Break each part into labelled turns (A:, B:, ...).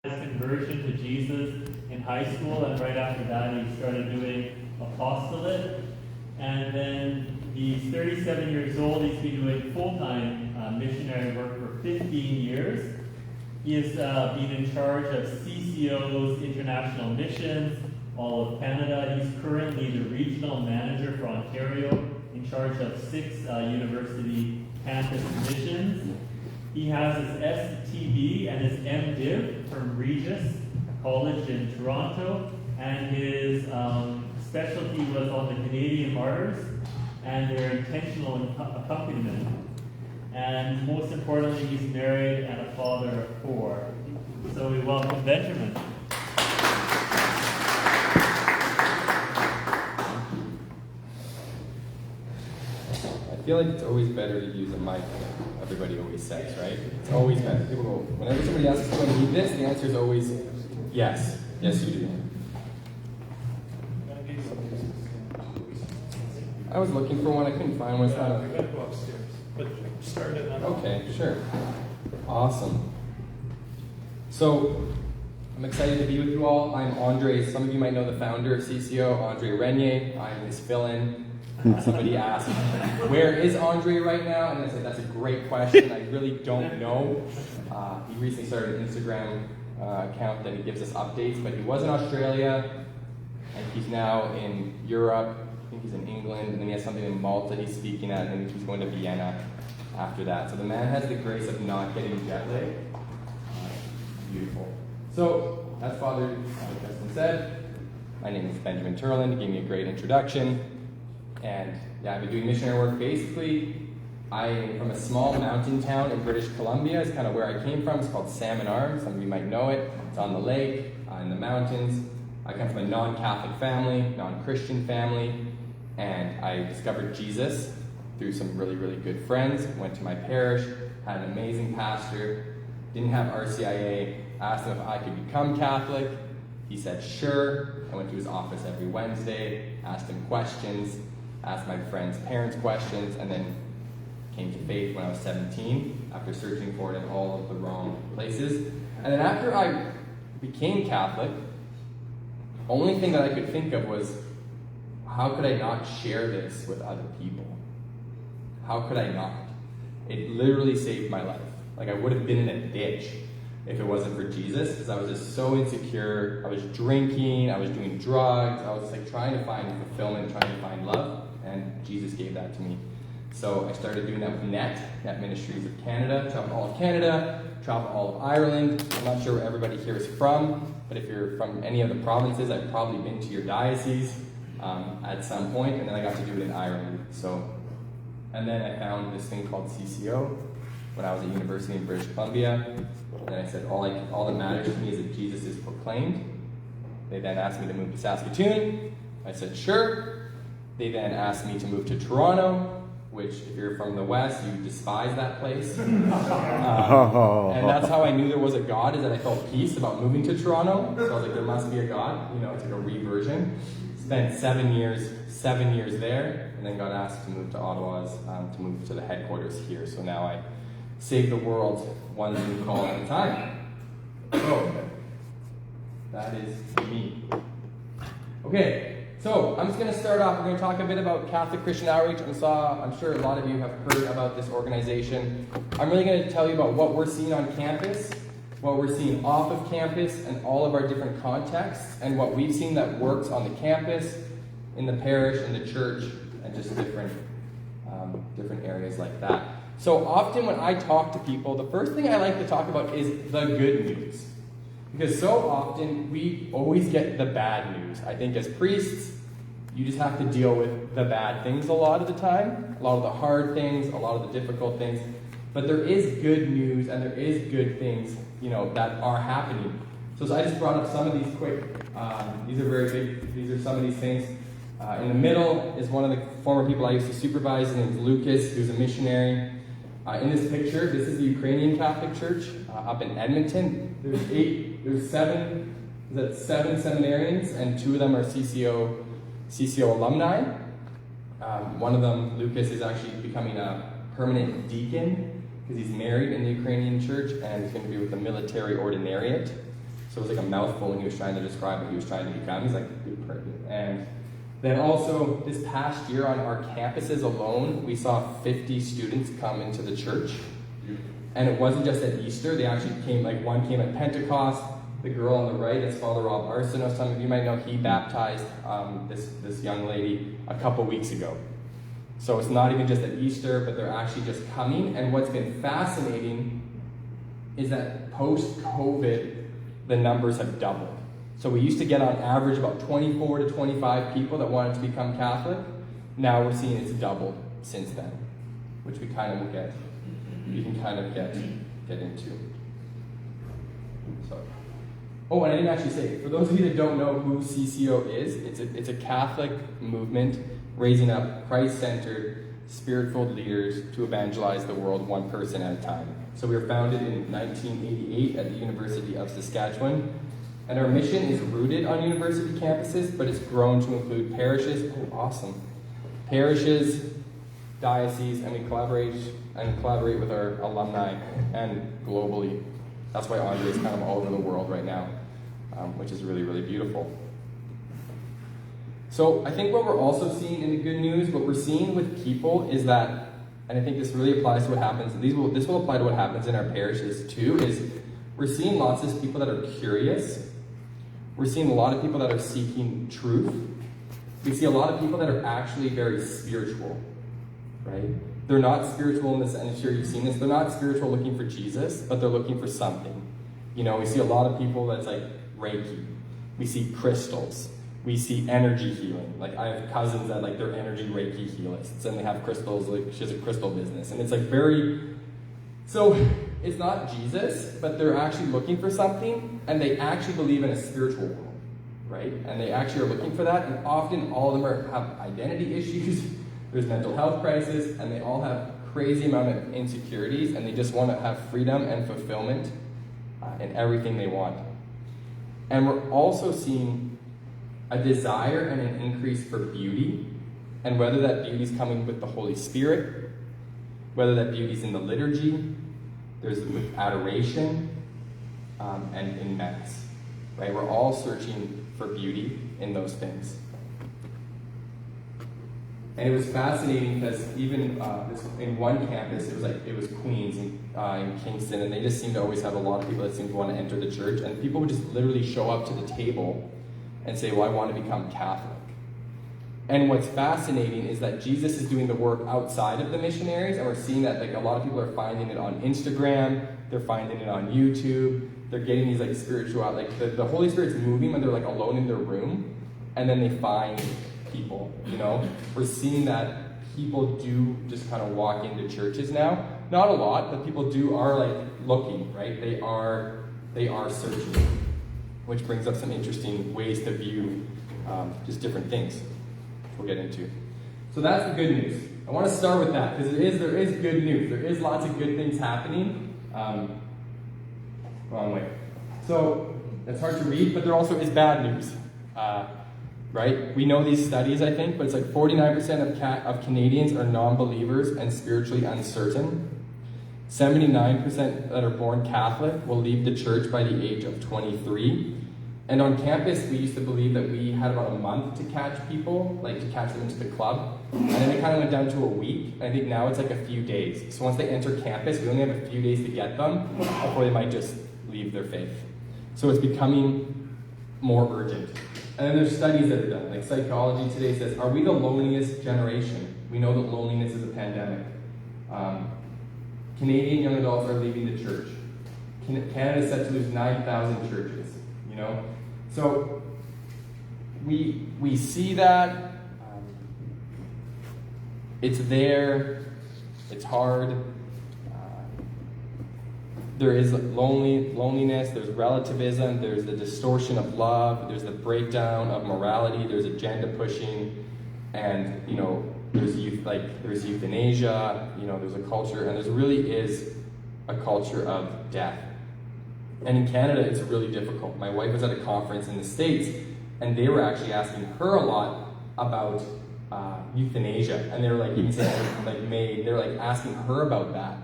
A: his conversion to Jesus in high school, and right after that he started doing apostolate. And then he's 37 years old. He's been doing full-time missionary work for 15 years. He has been in charge of CCO's international missions, all of Canada. He's currently the regional manager for Ontario, in charge of 6 university campus missions. He has his STD and his MDiv from Regis College in Toronto, and his specialty was on the Canadian martyrs and their intentional accompaniment. And most importantly, he's married and a father of 4. So we welcome Benjamin.
B: I feel like it's always better to use a mic, everybody always says, right? It's always better. People go, whenever somebody asks, do I need this? The answer is always yes. Yes, you do. I was looking for one, I couldn't find one.
C: We're going to go upstairs, but start it on.
B: Okay, sure. Awesome. So, I'm excited to be with you all. I'm Andre. Some of you might know the founder of CCO, Andre Renier. I'm his fill-in. Somebody asked, where is Andre right now? And I said, that's a great question. I really don't know. He recently started an Instagram account that he gives us updates, but he was in Australia, and he's now in Europe. I think he's in England, and then he has something in Malta he's speaking at, and then he's going to Vienna after that. So the man has the grace of not getting jet lag. Beautiful. So, as Father Justin said, my name is Benjamin Turland. He gave me a great introduction. And yeah, I've been doing missionary work. Basically, I'm from a small mountain town in British Columbia. It's kind of where I came from. It's called Salmon Arms. Some of you might know it. It's on the lake, in the mountains. I come from a non-Catholic family, non-Christian family, and I discovered Jesus through some really, really good friends. Went to my parish, had an amazing pastor, didn't have RCIA, asked him if I could become Catholic. He said, sure. I went to his office every Wednesday, asked him questions, asked my friends' parents questions, and then came to faith when I was 17 after searching for it in all of the wrong places. And then after I became Catholic, the only thing that I could think of was, how could I not share this with other people? How could I not? It literally saved my life. Like, I would have been in a ditch if it wasn't for Jesus, because I was just so insecure. I was drinking, I was doing drugs, I was just like trying to find fulfillment, trying to find love, and Jesus gave that to me. So I started doing that with Net Ministries of Canada, traveled all of Canada, traveled all of Ireland. I'm not sure where everybody here is from, but if you're from any of the provinces, I've probably been to your diocese at some point, and then I got to do it in Ireland. So, and then I found this thing called CCO when I was at university in British Columbia. And then I said, all that matters to me is that Jesus is proclaimed. They then asked me to move to Saskatoon. I said, sure. They then asked me to move to Toronto, which, if you're from the West, you despise that place. And that's how I knew there was a God, is that I felt peace about moving to Toronto. So I was like, there must be a God. It's like a reversion. Spent 7 years there, and then got asked to move to Ottawa, to move to the headquarters here. So now I save the world one Zoom call at a time. So, that is me. Okay, so I'm just going to start off. We're going to talk a bit about Catholic Christian Outreach. I'm sure a lot of you have heard about this organization. I'm really going to tell you about what we're seeing on campus, what we're seeing off of campus, and all of our different contexts, and what we've seen that works on the campus, in the parish, in the church, and just different areas like that. So often when I talk to people, the first thing I like to talk about is the good news. Because so often we always get the bad news. I think as priests, you just have to deal with the bad things a lot of the time, a lot of the hard things, a lot of the difficult things. But there is good news and there is good things, that are happening. So I just brought up some of these quick. These are very big. These are some of these things. In the middle is one of the former people I used to supervise. His name is Lucas, who's a missionary. In this picture, this is the Ukrainian Catholic Church up in Edmonton. There's seven seminarians, and 2 of them are CCO alumni. One of them, Lucas, is actually becoming a permanent deacon because he's married in the Ukrainian church and he's going to be with the military ordinariate. So it was like a mouthful when he was trying to describe what he was trying to become. He's like, and then also this past year on our campuses alone, we saw 50 students come into the church. And it wasn't just at Easter, they actually came, like one came at Pentecost. The girl on the right, that's Father Rob Arsenault, some of you might know, he baptized this young lady a couple weeks ago. So it's not even just at Easter, but they're actually just coming. And what's been fascinating is that post-COVID, the numbers have doubled. So we used to get on average about 24 to 25 people that wanted to become Catholic. Now we're seeing it's doubled since then, which we can kind of get into. So, oh, and I didn't actually say, for those of you that don't know who CCO is, it's a Catholic movement raising up Christ-centered, spirit-filled leaders to evangelize the world one person at a time. So we were founded in 1988 at the University of Saskatchewan, and our mission is rooted on university campuses, but it's grown to include parishes, parishes, dioceses, and we collaborate with our alumni and globally. That's why Andre is kind of all over the world right now, which is really, really beautiful. So I think what we're also seeing in the good news, what we're seeing with people is that, and I think this really applies to what happens, this will apply to what happens in our parishes too, is we're seeing lots of people that are curious. We're seeing a lot of people that are seeking truth. We see a lot of people that are actually very spiritual, right? They're not spiritual in this, and I'm sure you've seen this, they're not spiritual looking for Jesus, but they're looking for something. You know, we see a lot of people that's like Reiki. We see crystals. We see energy healing. Like I have cousins that like they're energy Reiki healists, and they have crystals, like she has a crystal business. And it's like so it's not Jesus, but they're actually looking for something, and they actually believe in a spiritual world, right? And they actually are looking for that, and often all of them have identity issues. There's mental health crisis, and they all have crazy amount of insecurities, and they just want to have freedom and fulfillment in everything they want. And we're also seeing a desire and an increase for beauty, and whether that beauty is coming with the Holy Spirit, whether that beauty is in the liturgy, there's with adoration, and in Mass, right? We're all searching for beauty in those things. And it was fascinating because even in one campus, it was Queens in Kingston, and they just seemed to always have a lot of people that seemed to want to enter the church, and people would just literally show up to the table and say, well, I want to become Catholic. And what's fascinating is that Jesus is doing the work outside of the missionaries, and we're seeing that like a lot of people are finding it on Instagram, they're finding it on YouTube, they're getting these like spiritual, like the Holy Spirit's moving when they're like alone in their room, and then they find people, you know? We're seeing that people do just kind of walk into churches now. Not a lot, but people are like looking, right? They are searching, which brings up some interesting ways to view just different things we'll get into. So that's the good news. I want to start with that because there is good news. There is lots of good things happening. Wrong way. So it's hard to read, but there also is bad news. Right? We know these studies, I think, but it's like 49% of Canadians are non-believers and spiritually uncertain. 79% that are born Catholic will leave the church by the age of 23. And on campus, we used to believe that we had about a month to catch people, like to catch them into the club. And then it kind of went down to a week. And I think now it's like a few days. So once they enter campus, we only have a few days to get them before they might just leave their faith. So it's becoming more urgent. And then there's studies that are done. Like Psychology Today says, are we the loneliest generation? We know that loneliness is a pandemic. Canadian young adults are leaving the church. Canada is set to lose 9,000 churches, you know? So we see that. It's there. It's hard. There is loneliness, there's relativism, there's the distortion of love, there's the breakdown of morality, there's agenda pushing, and you know, there's euthanasia, you know, there's a culture, and there really is a culture of death. And in Canada, it's really difficult. My wife was at a conference in the States, and they were actually asking her a lot about euthanasia, and they were like, even saying, like, they were like asking her about that.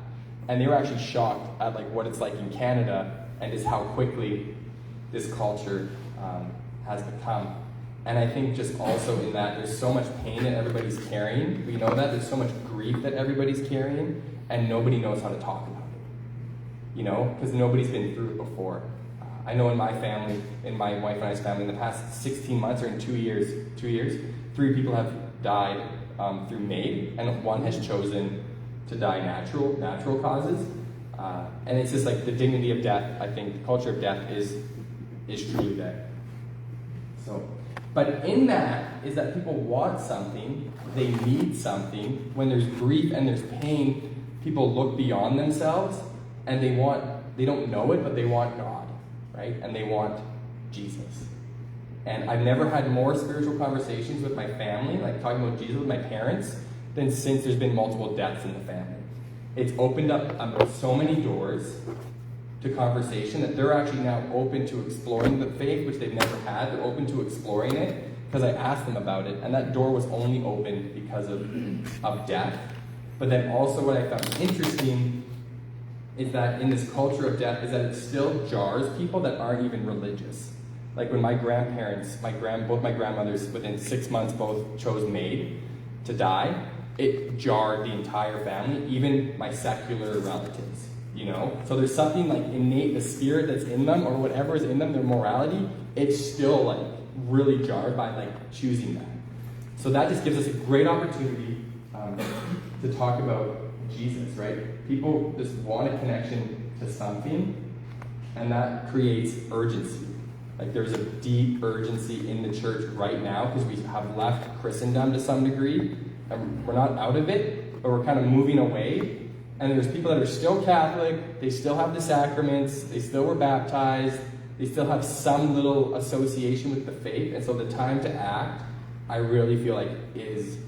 B: And they were actually shocked at like what it's like in Canada and just how quickly this culture has become. And I think just also in that there's so much pain that everybody's carrying. We know that. There's so much grief that everybody's carrying, and nobody knows how to talk about it. Because nobody's been through it before. I know in my family, in my wife and I's family, in the past 16 months or in 2 years, 3 people have died through MAID, and 1 has chosen to die natural causes. And it's just like the dignity of death. I think the culture of death is truly dead. But in that is that people want something, they need something. When there's grief and there's pain, people look beyond themselves, and they don't know it, but they want God, right? And they want Jesus. And I've never had more spiritual conversations with my family, like talking about Jesus with my parents, than since there's been multiple deaths in the family. It's opened up so many doors to conversation that they're actually now open to exploring the faith, which they've never had. They're open to exploring it because I asked them about it, and that door was only opened because of death. But then also what I found interesting is that in this culture of death is that it still jars people that aren't even religious. Like when my grandparents, both my grandmothers, within 6 months both chose MAID to die, it jarred the entire family, even my secular relatives. So there's something like innate, the spirit that's in them or whatever is in them, their morality, it's still like really jarred by like choosing that. So that just gives us a great opportunity to talk about Jesus, right? People just want a connection to something, and that creates urgency. Like there's a deep urgency in the church right now because we have left Christendom to some degree, and we're not out of it, but we're kind of moving away. And there's people that are still Catholic, they still have the sacraments, they still were baptized, they still have some little association with the faith, and so the time to act, I really feel like is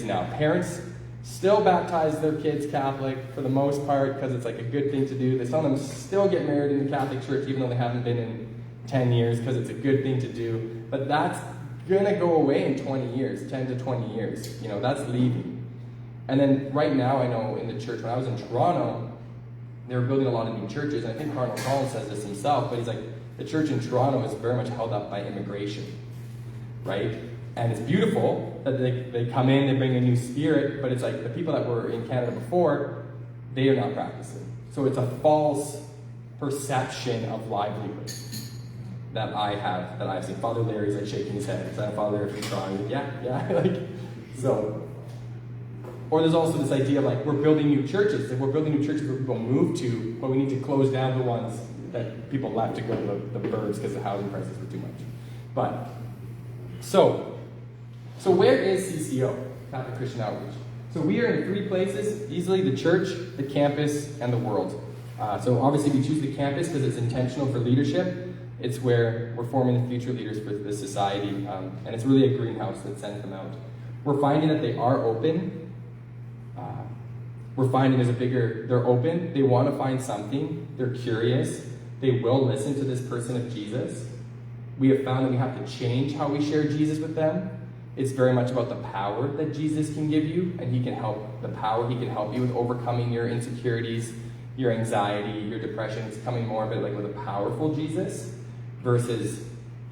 B: now. Parents still baptize their kids Catholic for the most part because it's like a good thing to do. Some of them still get married in the Catholic Church even though they haven't been in 10 years because it's a good thing to do. But that's gonna go away in 20 years, 10 to 20 years. That's leaving. And then right now, I know in the church, when I was in Toronto, they were building a lot of new churches. And I think Cardinal Collins says this himself, but he's like, the church in Toronto is very much held up by immigration, right? And it's beautiful that they come in, they bring a new spirit, but it's like the people that were in Canada before, they are not practicing. So it's a false perception of livelihood that I've seen. Father Larry's like shaking his head. Is that Father Larry from Toronto? Yeah. So. Or there's also this idea of like, we're building new churches. We're building new churches where people move to, but we need to close down the ones that people left to go to the burbs because the housing prices were too much. But, so where is CCO, Catholic Christian Outreach? So we are in 3 places, easily the church, the campus, and the world. So obviously we choose the campus because it's intentional for leadership. It's where we're forming the future leaders for the society, and it's really a greenhouse that sends them out. We're finding that they are open. We're finding they're open, they want to find something, they're curious, they will listen to this person of Jesus. We have found that we have to change how we share Jesus with them. It's very much about the power that Jesus can give you, and he can help you with overcoming your insecurities, your anxiety, your depression. It's coming more of it like with a powerful Jesus versus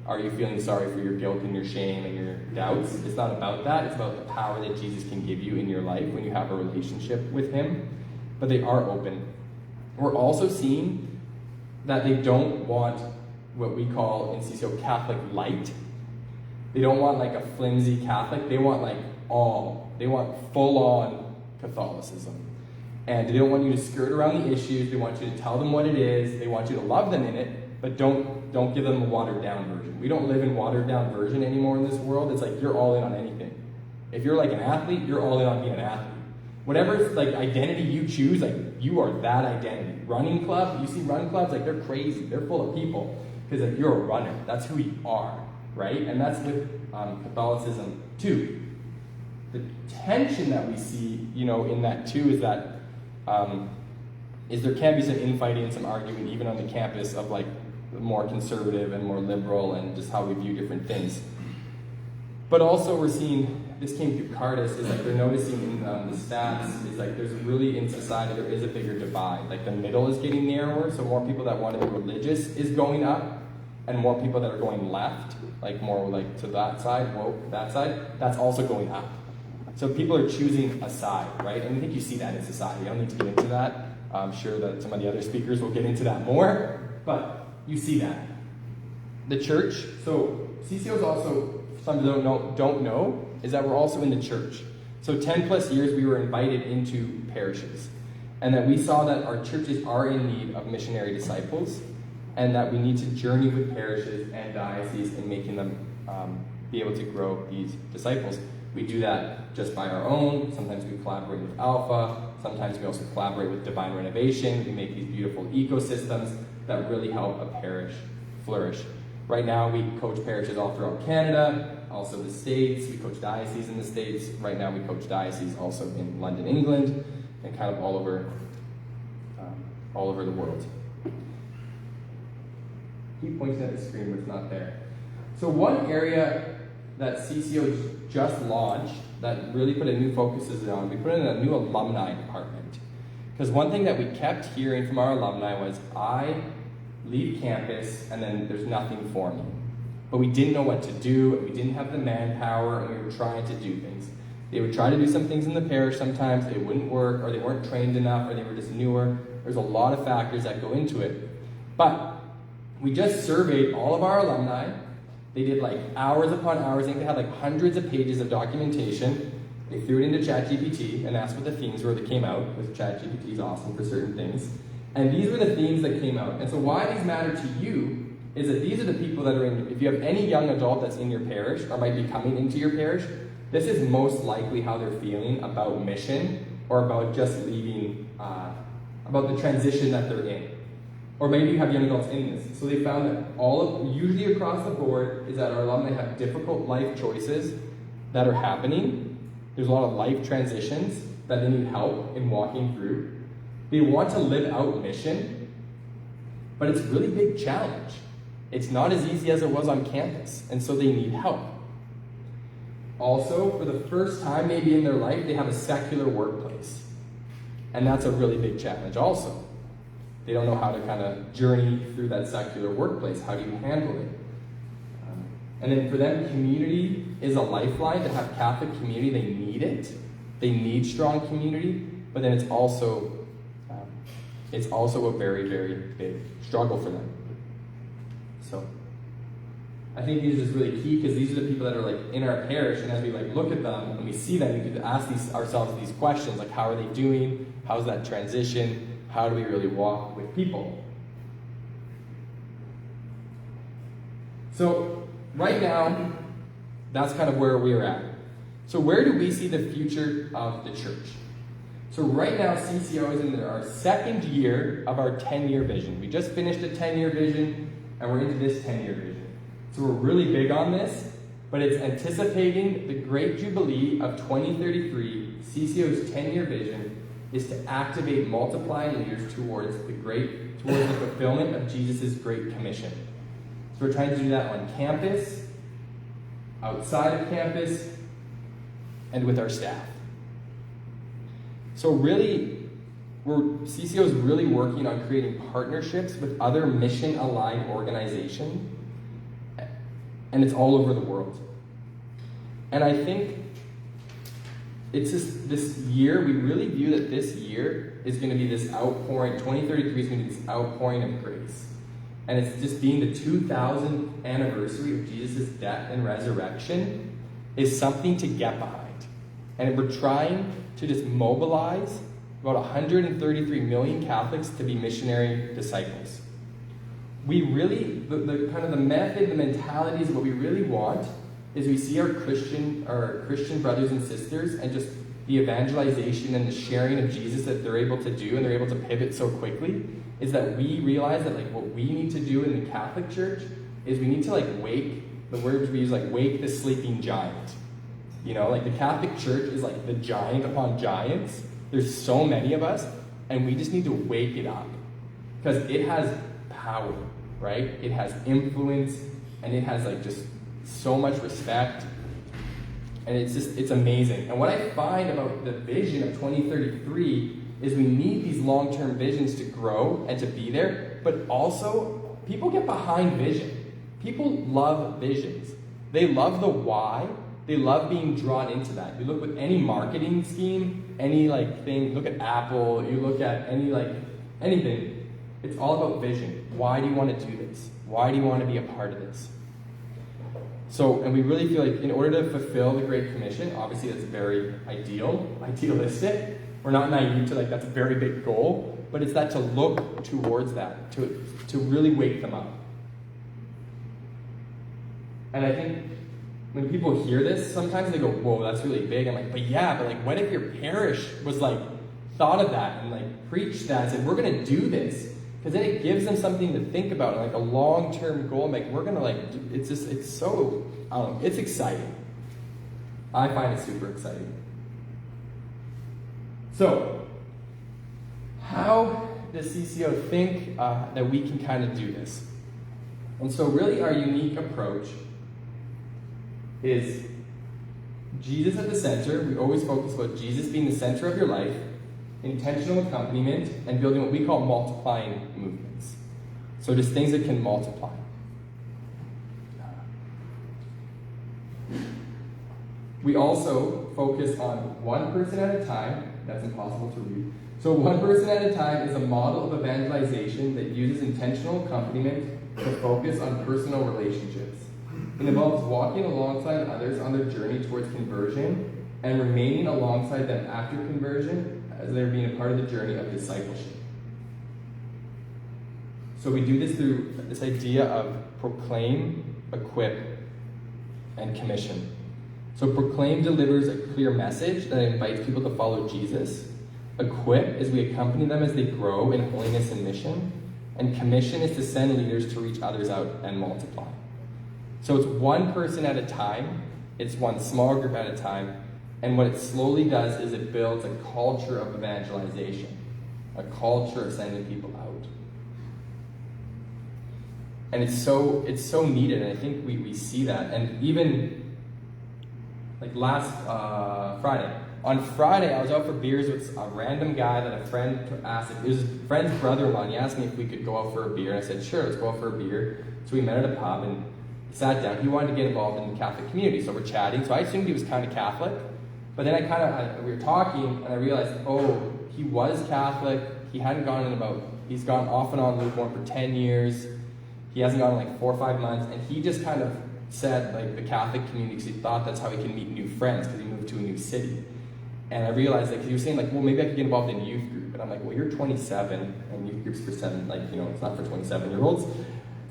B: are you feeling sorry for your guilt and your shame and your doubts? It's not about that. It's about the power that Jesus can give you in your life when you have a relationship with him. But they are open. We're also seeing that they don't want what we call in CCO Catholic light. They don't want like a flimsy Catholic. They want they want full-on Catholicism. And they don't want you to skirt around the issues. They want you to tell them what it is. They want you to love them in it, but don't give them a watered-down version. We don't live in watered-down version anymore in this world. It's like you're all in on anything. If you're like an athlete, you're all in on being an athlete. Whatever like identity you choose, like you are that identity. Running club, you see running clubs, like they're crazy. They're full of people because like, you're a runner. That's who you are, right? And that's with Catholicism too. The tension that we see, in that too, is that there can be some infighting and some argument even on the campus of like more conservative and more liberal and just how we view different things. But also we're seeing, this came through Cardis, is like they're noticing in the stats, is like there's really in society there is a bigger divide. Like the middle is getting narrower, so more people that want to be religious is going up, and more people that are going left, like more like to that side, woke, that side, that's also going up. So people are choosing a side, right? And I think you see that in society. I don't need to get into that. I'm sure that some of the other speakers will get into that more, but you see that. The church, so CCO is also, some don't know, is that we're also in the church. So 10 plus years we were invited into parishes, and that we saw that our churches are in need of missionary disciples, and that we need to journey with parishes and dioceses in making them be able to grow these disciples. We do that just by our own. Sometimes we collaborate with Alpha. Sometimes we also collaborate with Divine Renovation. We make these beautiful ecosystems that really help a parish flourish. Right now, we coach parishes all throughout Canada, also the States. We coach dioceses in the States. Right now, we coach dioceses also in London, England, and kind of all over the world. Keep pointing at the screen, but it's not there. So one area that CCO just launched that really put a new focus on, we put in a new alumni department. Because one thing that we kept hearing from our alumni was, I leave campus and then there's nothing for me. But we didn't know what to do, and we didn't have the manpower, and we were trying to do things. They would try to do some things in the parish sometimes, it wouldn't work, or they weren't trained enough, or they were just newer. There's a lot of factors that go into it. But we just surveyed all of our alumni. They did like hours upon hours. I think they had like hundreds of pages of documentation. They threw it into ChatGPT and asked what the themes were that came out, because ChatGPT is awesome for certain things. And these were the themes that came out. And so why these matter to you is that these are the people that are in, if you have any young adult that's in your parish or might be coming into your parish, this is most likely how they're feeling about mission or about just leaving, about the transition that they're in. Or maybe you have young adults in this. So they found that usually across the board, is that our alumni have difficult life choices that are happening. There's a lot of life transitions that they need help in walking through. They want to live out mission, but it's a really big challenge. It's not as easy as it was on campus, and so they need help. Also, for the first time maybe in their life, they have a secular workplace. And that's a really big challenge also. They don't know how to kind of journey through that secular workplace. How do you handle it? And then for them, community is a lifeline. To have Catholic community, they need it. They need strong community, but then it's also a very, very big struggle for them. So I think these are just really key, because these are the people that are like in our parish, and as we like look at them and we see them, we could ask ourselves these questions, like how are they doing? How's that transition? How do we really walk with people? So right now, that's kind of where we're at. So where do we see the future of the church? So right now, CCO is in our second year of our 10-year vision. We just finished a 10-year vision, and we're into this 10-year vision. So we're really big on this, but it's anticipating the great jubilee of 2033. CCO's 10-year vision is to activate multiplying leaders towards the fulfillment of Jesus' Great Commission. So we're trying to do that on campus, outside of campus, and with our staff. So really, CCO is really working on creating partnerships with other mission-aligned organizations, and it's all over the world. And I think it's just this year, we really view that this year is going to be this outpouring, 2033 is going to be this outpouring of grace. And it's just being the 2000th anniversary of Jesus' death and resurrection is something to get behind. And we're trying to just mobilize about 133 million Catholics to be missionary disciples. We really, the kind of the method, the mentalities of what we really want is we see our Christian brothers and sisters, and just the evangelization and the sharing of Jesus that they're able to do, and they're able to pivot so quickly, is that we realize that like what we need to do in the Catholic Church is we need to like wake, the words we use, like wake the sleeping giant. You know, like the Catholic Church is like the giant upon giants. There's so many of us, and we just need to wake it up, because it has power, right? It has influence, and it has like just so much respect, and it's amazing. And what I find about the vision of 2033 is we need these long-term visions to grow and to be there, but also people get behind vision. people love visions. They love the why. They love being drawn into that. You look with any marketing scheme, any thing, look at Apple, you look at anything. It's all about vision. Why do you want to do this? Why do you want to be a part of this? So, and we really feel like in order to fulfill the Great Commission, obviously that's very idealistic. We're not naive to that's a very big goal, but it's that to look towards that, to really wake them up. And I think when people hear this, sometimes they go, whoa, that's really big. I'm like, but what if your parish was thought of that and preached that and said, we're going to do this? Because then it gives them something to think about, a long-term goal. We're going to it's so, it's exciting. I find it super exciting. So, how does CCO think that we can kind of do this? And so really our unique approach is Jesus at the center. We always focus about Jesus being the center of your life, intentional accompaniment, and building what we call multiplying movements. So just things that can multiply. We also focus on one person at a time. That's impossible to read. So one person at a time is a model of evangelization that uses intentional accompaniment to focus on personal relationships. It involves walking alongside others on their journey towards conversion and remaining alongside them after conversion as they're being a part of the journey of discipleship. So we do this through this idea of proclaim, equip, and commission. So proclaim delivers a clear message that invites people to follow Jesus. Equip is we accompany them as they grow in holiness and mission. And commission is to send leaders to reach others out and multiply. So it's one person at a time. It's one small group at a time. And what it slowly does is it builds a culture of evangelization, a culture of sending people out. And it's so needed, and I think we see that. And even last Friday. On Friday, I was out for beers with a random guy that a friend asked. It was his friend's brother-in-law, and he asked me if we could go out for a beer. And I said, sure, let's go out for a beer. So we met at a pub and sat down. He wanted to get involved in the Catholic community, so we're chatting. So I assumed he was kind of Catholic. But then we were talking, and I realized, he was Catholic. He hadn't gone he's gone off and on lukewarm for 10 years. He hasn't gone in 4 or 5 months. And he just kind of said, the Catholic community, because he thought that's how he can meet new friends, because he moved to a new city. And I realized, he was saying, well, maybe I could get involved in youth group. And I'm like, well, you're 27, and youth group's for it's not for 27-year-olds.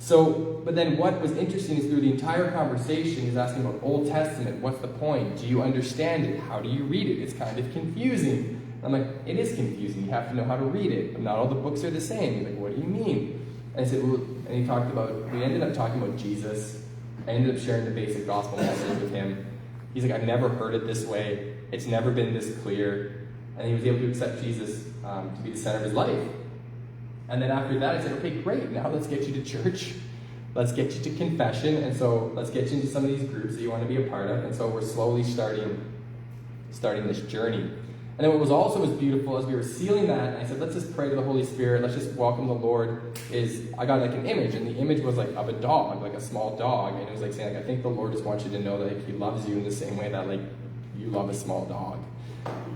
B: So, but then what was interesting is through the entire conversation, he's asking about Old Testament. What's the point? Do you understand it? How do you read it? It's kind of confusing. I'm like, it is confusing. You have to know how to read it. But not all the books are the same. He's like, what do you mean? And I said, well, and we ended up talking about Jesus. I ended up sharing the basic gospel message with him. He's like, I've never heard it this way. It's never been this clear. And he was able to accept Jesus to be the center of his life. And then after that, I said, okay, great. Now let's get you to church. Let's get you to confession. And so let's get you into some of these groups that you want to be a part of. And so we're slowly starting this journey. And then what was also as beautiful as we were sealing that, and I said, let's just pray to the Holy Spirit. Let's just welcome the Lord. I got an image, and the image was of a dog, a small dog. And it was saying, I think the Lord just wants you to know that he loves you in the same way that you love a small dog.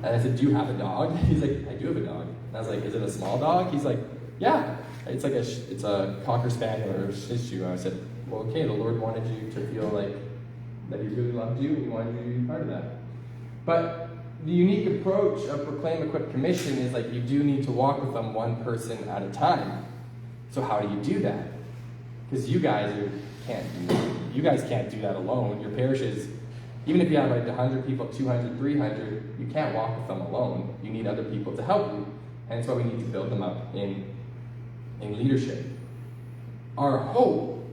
B: And I said, do you have a dog? He's like, I do have a dog. And I was like, is it a small dog? He's like, yeah. It's it's a Cocker Spaniel or a Shih Tzu. And I said, well, okay, the Lord wanted you to feel that he really loved you, and he wanted you to be part of that. But the unique approach of Proclaim, Equip, Commission is you do need to walk with them one person at a time. So how do you do that? Because you guys can't do that alone. Your parishes, even if you have 100 people, 200, 300, you can't walk with them alone. You need other people to help you. And that's why we need to build them up in leadership. Our hope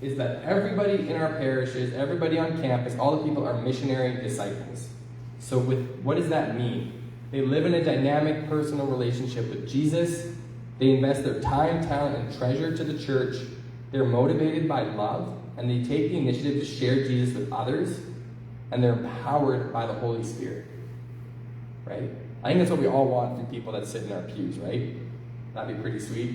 B: is that everybody in our parishes, everybody on campus, all the people are missionary disciples. So what does that mean? They live in a dynamic personal relationship with Jesus. They invest their time, talent, and treasure to the church. They're motivated by love, and they take the initiative to share Jesus with others, and they're empowered by the Holy Spirit. Right? I think that's what we all want from people that sit in our pews, right? That'd be pretty sweet.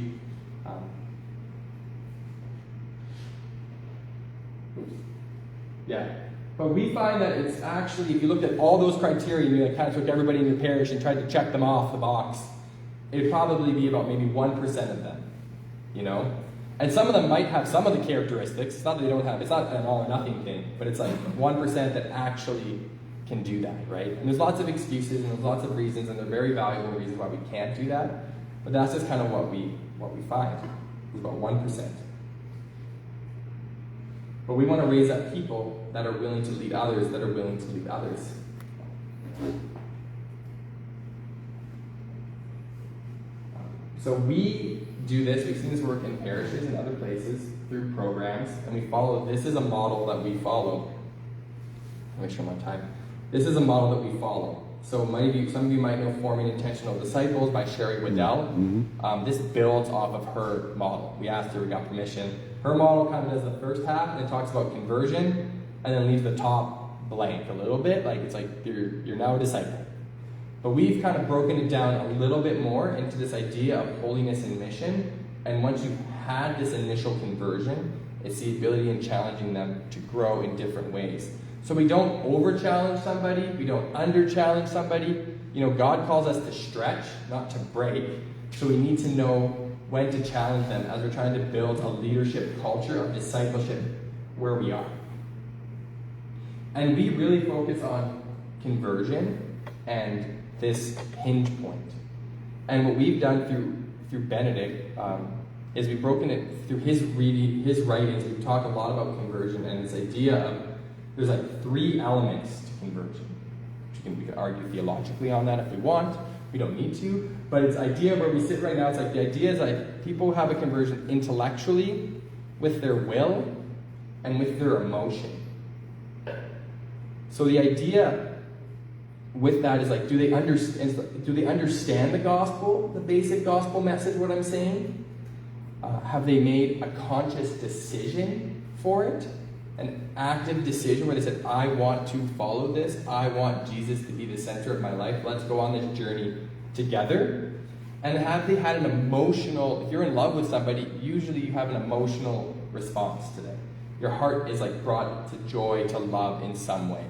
B: Yeah. But we find that it's actually, if you looked at all those criteria and you like kind of took everybody in your parish and tried to check them off the box, it'd probably be about maybe 1% of them, you know? And some of them might have some of the characteristics. It's not that they don't have, it's not an all or nothing thing, but it's like 1% that actually can do that, right? And there's lots of excuses and there's lots of reasons, and they're very valuable reasons why we can't do that. But that's just kind of what we find. It's about 1%. But we want to raise up people that are willing to lead others, that are willing to lead others. So we do this, we've seen this work in parishes and other places through programs, and we follow, this is a model that we follow. Make sure I'm on time. This is a model that we follow. So some of you might know Forming Intentional Disciples by Sherry Waddell. This builds off of her model. We asked her, we got permission. Her model kind of does the first half, and it talks about conversion, and then leaves the top blank a little bit, like it's like you're now a disciple. But we've kind of broken it down a little bit more into this idea of holiness and mission, and once you've had this initial conversion, it's the ability in challenging them to grow in different ways. So we don't over-challenge somebody, we don't under-challenge somebody. You know, God calls us to stretch, not to break. So we need to know when to challenge them as we're trying to build a leadership culture of discipleship where we are. And we really focus on conversion and this hinge point. And what we've done through Benedict is we've broken it through his writings. We've talked a lot about conversion and this idea of there's like 3 elements to conversion. We can argue theologically on that if we want. We don't need to. But it's idea where we sit right now, it's like the idea is like people have a conversion intellectually, with their will, and with their emotion. So the idea with that is like, do they understand the gospel, the basic gospel message, what I'm saying? Have they made a conscious decision for it? An active decision where they said, I want to follow this. I want Jesus to be the center of my life. Let's go on this journey together. And have they had an emotional, if you're in love with somebody, usually you have an emotional response to that. Your heart is like brought to joy, to love in some way.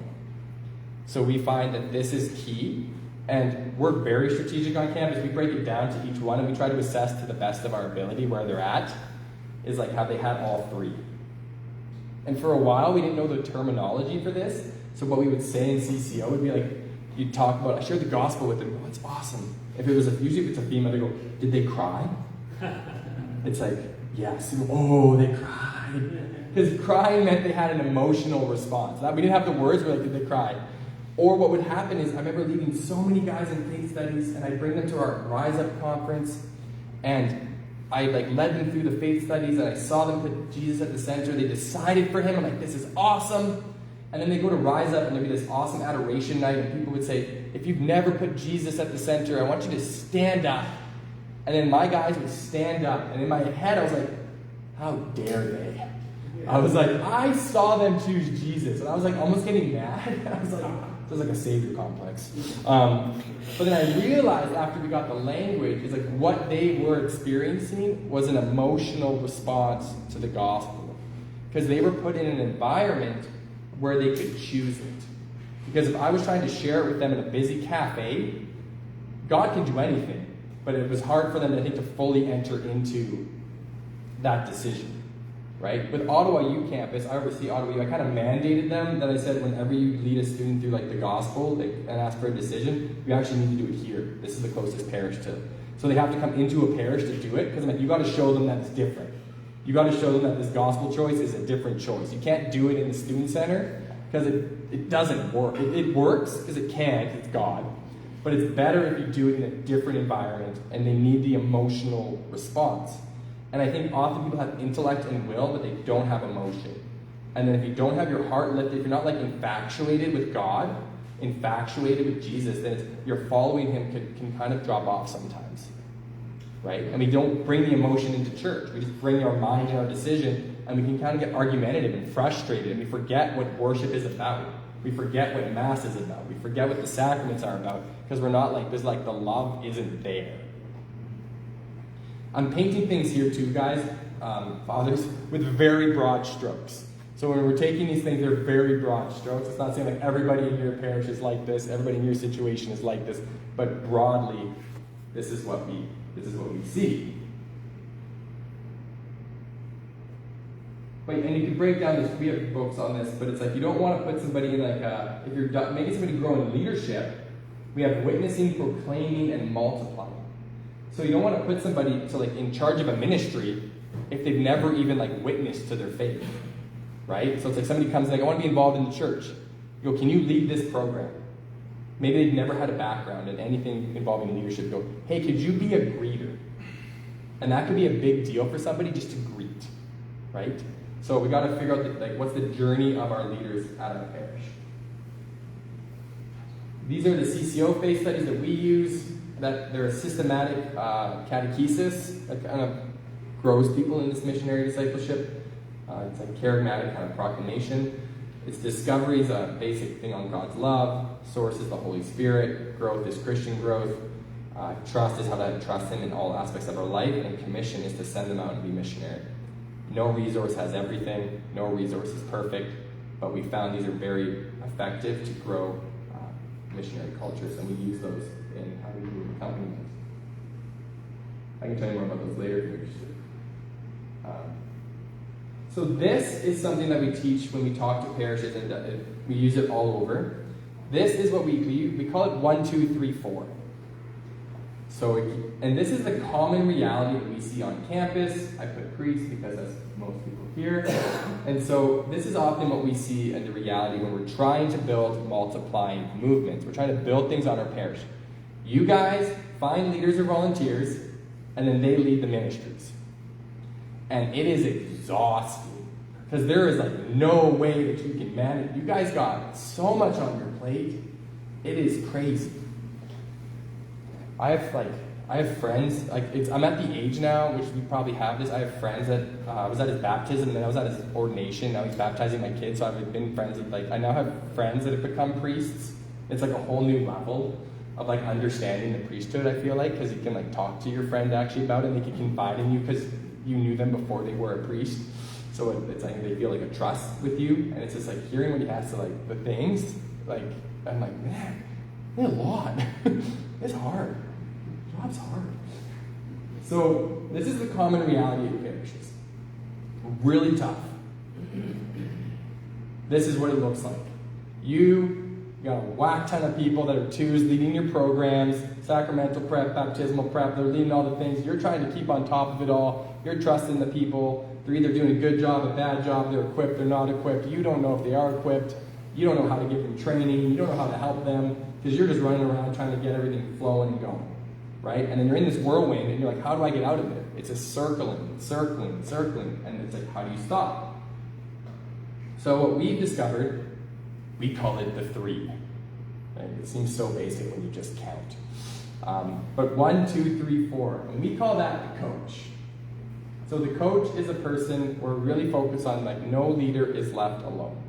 B: So we find that this is key. And we're very strategic on campus. We break it down to each one and we try to assess to the best of our ability where they're at. Is like, have they had all 3? And for a while, we didn't know the terminology for this. So what we would say in CCO would be like, you'd talk about, I shared the gospel with them. Oh, it's awesome. Usually if it's a female, they go, did they cry? It's like, yes. Oh, they cried. Because crying meant they had an emotional response. We didn't have the words, we're like, did they cry? Or what would happen is, I remember leading so many guys in faith studies, and I'd bring them to our Rise Up conference, and I led them through the faith studies, and I saw them put Jesus at the center. They decided for him. I'm like, this is awesome. And then they go to Rise Up, and there'd be this awesome adoration night, and people would say, if you've never put Jesus at the center, I want you to stand up. And then my guys would stand up, and in my head I was like, how dare they? I was like, I saw them choose Jesus, and I was like almost getting mad. I was like, it was like a savior complex. But then I realized after we got the language, it's like what they were experiencing was an emotional response to the gospel. Because they were put in an environment where they could choose it. Because if I was trying to share it with them in a busy cafe, God can do anything. But it was hard for them, I think, to fully enter into that decision. Right? With Ottawa U Campus, I oversee Ottawa U. I kind of mandated them that I said whenever you lead a student through the gospel and ask for a decision, you actually need to do it here. This is the closest parish to. So they have to come into a parish to do it because I'm like, you got to show them that it's different. You got to show them that this gospel choice is a different choice. You can't do it in the student center because it doesn't work. It works because it can, it's God. But it's better if you do it in a different environment and they need the emotional response. And I think often people have intellect and will, but they don't have emotion. And then if you don't have your heart lifted, if you're not infatuated with God, infatuated with Jesus, then your following him can kind of drop off sometimes. Right? And we don't bring the emotion into church. We just bring our mind and our decision, and we can kind of get argumentative and frustrated, and we forget what worship is about. We forget what Mass is about. We forget what the sacraments are about, because we're not the love isn't there. I'm painting things here too, guys, fathers, with very broad strokes. So when we're taking these things, they're very broad strokes. It's not saying like everybody in your parish is like this, everybody in your situation is like this, but broadly, this is what we see. But, and you can break down this, we have books on this, but it's like you don't want to put somebody in like, if you're making somebody grow in leadership, we have witnessing, proclaiming, and multiplying. So you don't want to put somebody to like in charge of a ministry if they've never even like witnessed to their faith, right? So it's like somebody comes like, I want to be involved in the church. You go, can you lead this program? Maybe they've never had a background in anything involving leadership. You go, hey, could you be a greeter? And that could be a big deal for somebody just to greet, right? So we got to figure out like what's the journey of our leaders at our parish. These are the CCO faith studies that we use. That they're a systematic catechesis that kind of grows people in this missionary discipleship. It's like charismatic kind of proclamation. Its discovery is a basic thing on God's love. Source is the Holy Spirit. Growth is Christian growth. Trust is how to trust Him in all aspects of our life. And commission is to send them out and be missionary. No resource has everything. No resource is perfect. But we found these are very effective to grow missionary cultures, and we use those in how we do accompaniment. I can tell you more about those later if you're interested. So this is something that we teach when we talk to parishes, and we use it all over. This is what we call it 1, 2, 3, 4. So, and this is the common reality that we see on campus. I put priests because that's most people here. And so this is often what we see in the reality when we're trying to build multiplying movements. We're trying to build things on our parish. You guys find leaders or volunteers, and then they lead the ministries. And it is exhausting, because there is like no way that you can manage. You guys got so much on your plate. It is crazy. I have friends, I'm at the age now, which we probably have this. I have friends that, I was at his baptism, and then I was at his ordination. Now he's baptizing my kids, so I've been friends with, I now have friends that have become priests. It's like a whole new level of understanding the priesthood, I feel like, because you can talk to your friend actually about it, and they can confide in you because you knew them before they were a priest. So it's like they feel a trust with you, and it's just hearing what he has to the things, I'm like, man, a lot. It's hard. Job's hard. So this is the common reality of parishes. Really tough. This is what it looks like. You got a whack ton of people that are twos leading your programs, sacramental prep, baptismal prep, they're leading all the things. You're trying to keep on top of it all. You're trusting the people. They're either doing a good job, a bad job, they're equipped, they're not equipped. You don't know if they are equipped. You don't know how to give them training. You don't know how to help them because you're just running around trying to get everything flowing and going. Right? And then you're in this whirlwind and you're like, how do I get out of it? It's a circling, and it's how do you stop? So what we've discovered, we call it the 3. Right? It seems so basic when you just count. But 1, 2, 3, 4, and we call that the coach. So the coach is a person we're really focused on, no leader is left alone.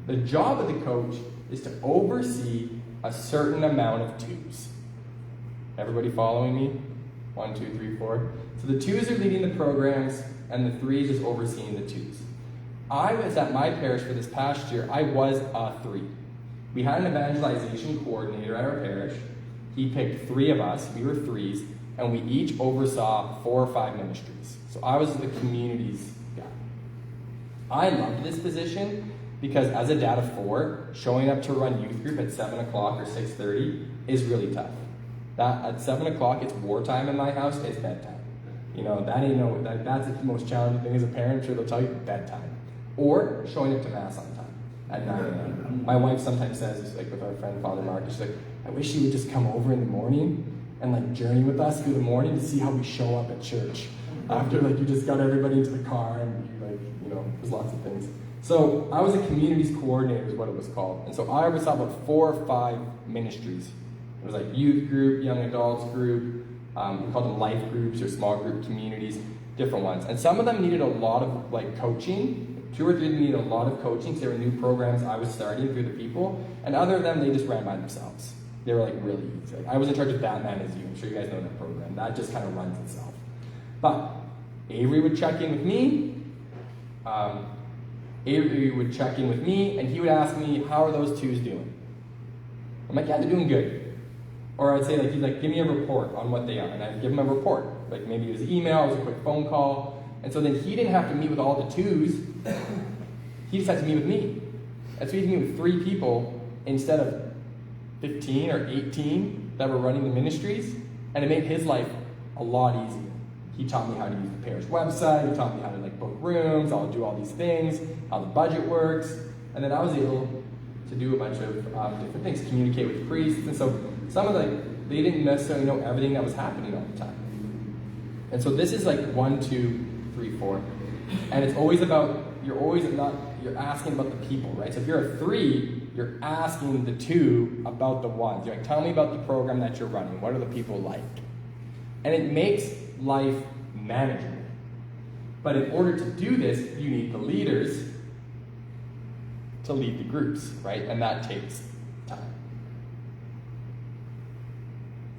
B: The job of the coach is to oversee a certain amount of twos. Everybody following me? 1, 2, 3, 4. So the 2s are leading the programs, and the 3s is overseeing the 2s. I was at my parish for this past year. I was a 3. We had an evangelization coordinator at our parish. He picked 3 of us. We were 3s, and we each oversaw 4 or 5 ministries. So I was the communities guy. I loved this position because as a dad of 4, showing up to run youth group at 7 o'clock or 6:30 is really tough. That at 7 o'clock, it's wartime in my house, it's bedtime. That's the most challenging thing as a parent. I'm sure they'll tell you, bedtime. Or showing up to Mass on time at 9 a.m. My wife sometimes says, with our friend Father Mark, she's like, I wish you would just come over in the morning and journey with us through the morning to see how we show up at church. After you just got everybody into the car and there's lots of things. So I was a communities coordinator is what it was called. And so I oversaw about 4 or 5 ministries. It was youth group, young adults group, we called them life groups or small group communities, different ones. And some of them needed a lot of coaching. 2 or 3 of them needed a lot of coaching because they were new programs I was starting through the people. And other of them, they just ran by themselves. They were really easy. I was in charge of Batman as You. I'm sure you guys know that program. That just kind of runs itself. But Avery would check in with me. Avery would check in with me, and he would ask me, how are those twos doing? I'm like, yeah, they're doing good. Or I'd say, like, he's like, give me a report on what they are. And I'd give him a report. Like, maybe it was an email, it was a quick phone call. And so then he didn't have to meet with all the twos. He just had to meet with me. And so he could meet with 3 people instead of 15 or 18 that were running the ministries. And it made his life a lot easier. He taught me how to use the parish website. He taught me how to book rooms, how to do all these things, how the budget works. And then I was able to do a bunch of different things, communicate with priests. And so some of they didn't necessarily know everything that was happening all the time. And so this is 1, 2, 3, 4. And it's always about, you're asking about the people, right? So if you're a 3, you're asking the 2 about the 1s. You're like, tell me about the program that you're running. What are the people like? And it makes life manageable. But in order to do this, you need the leaders to lead the groups, right? And that takes time.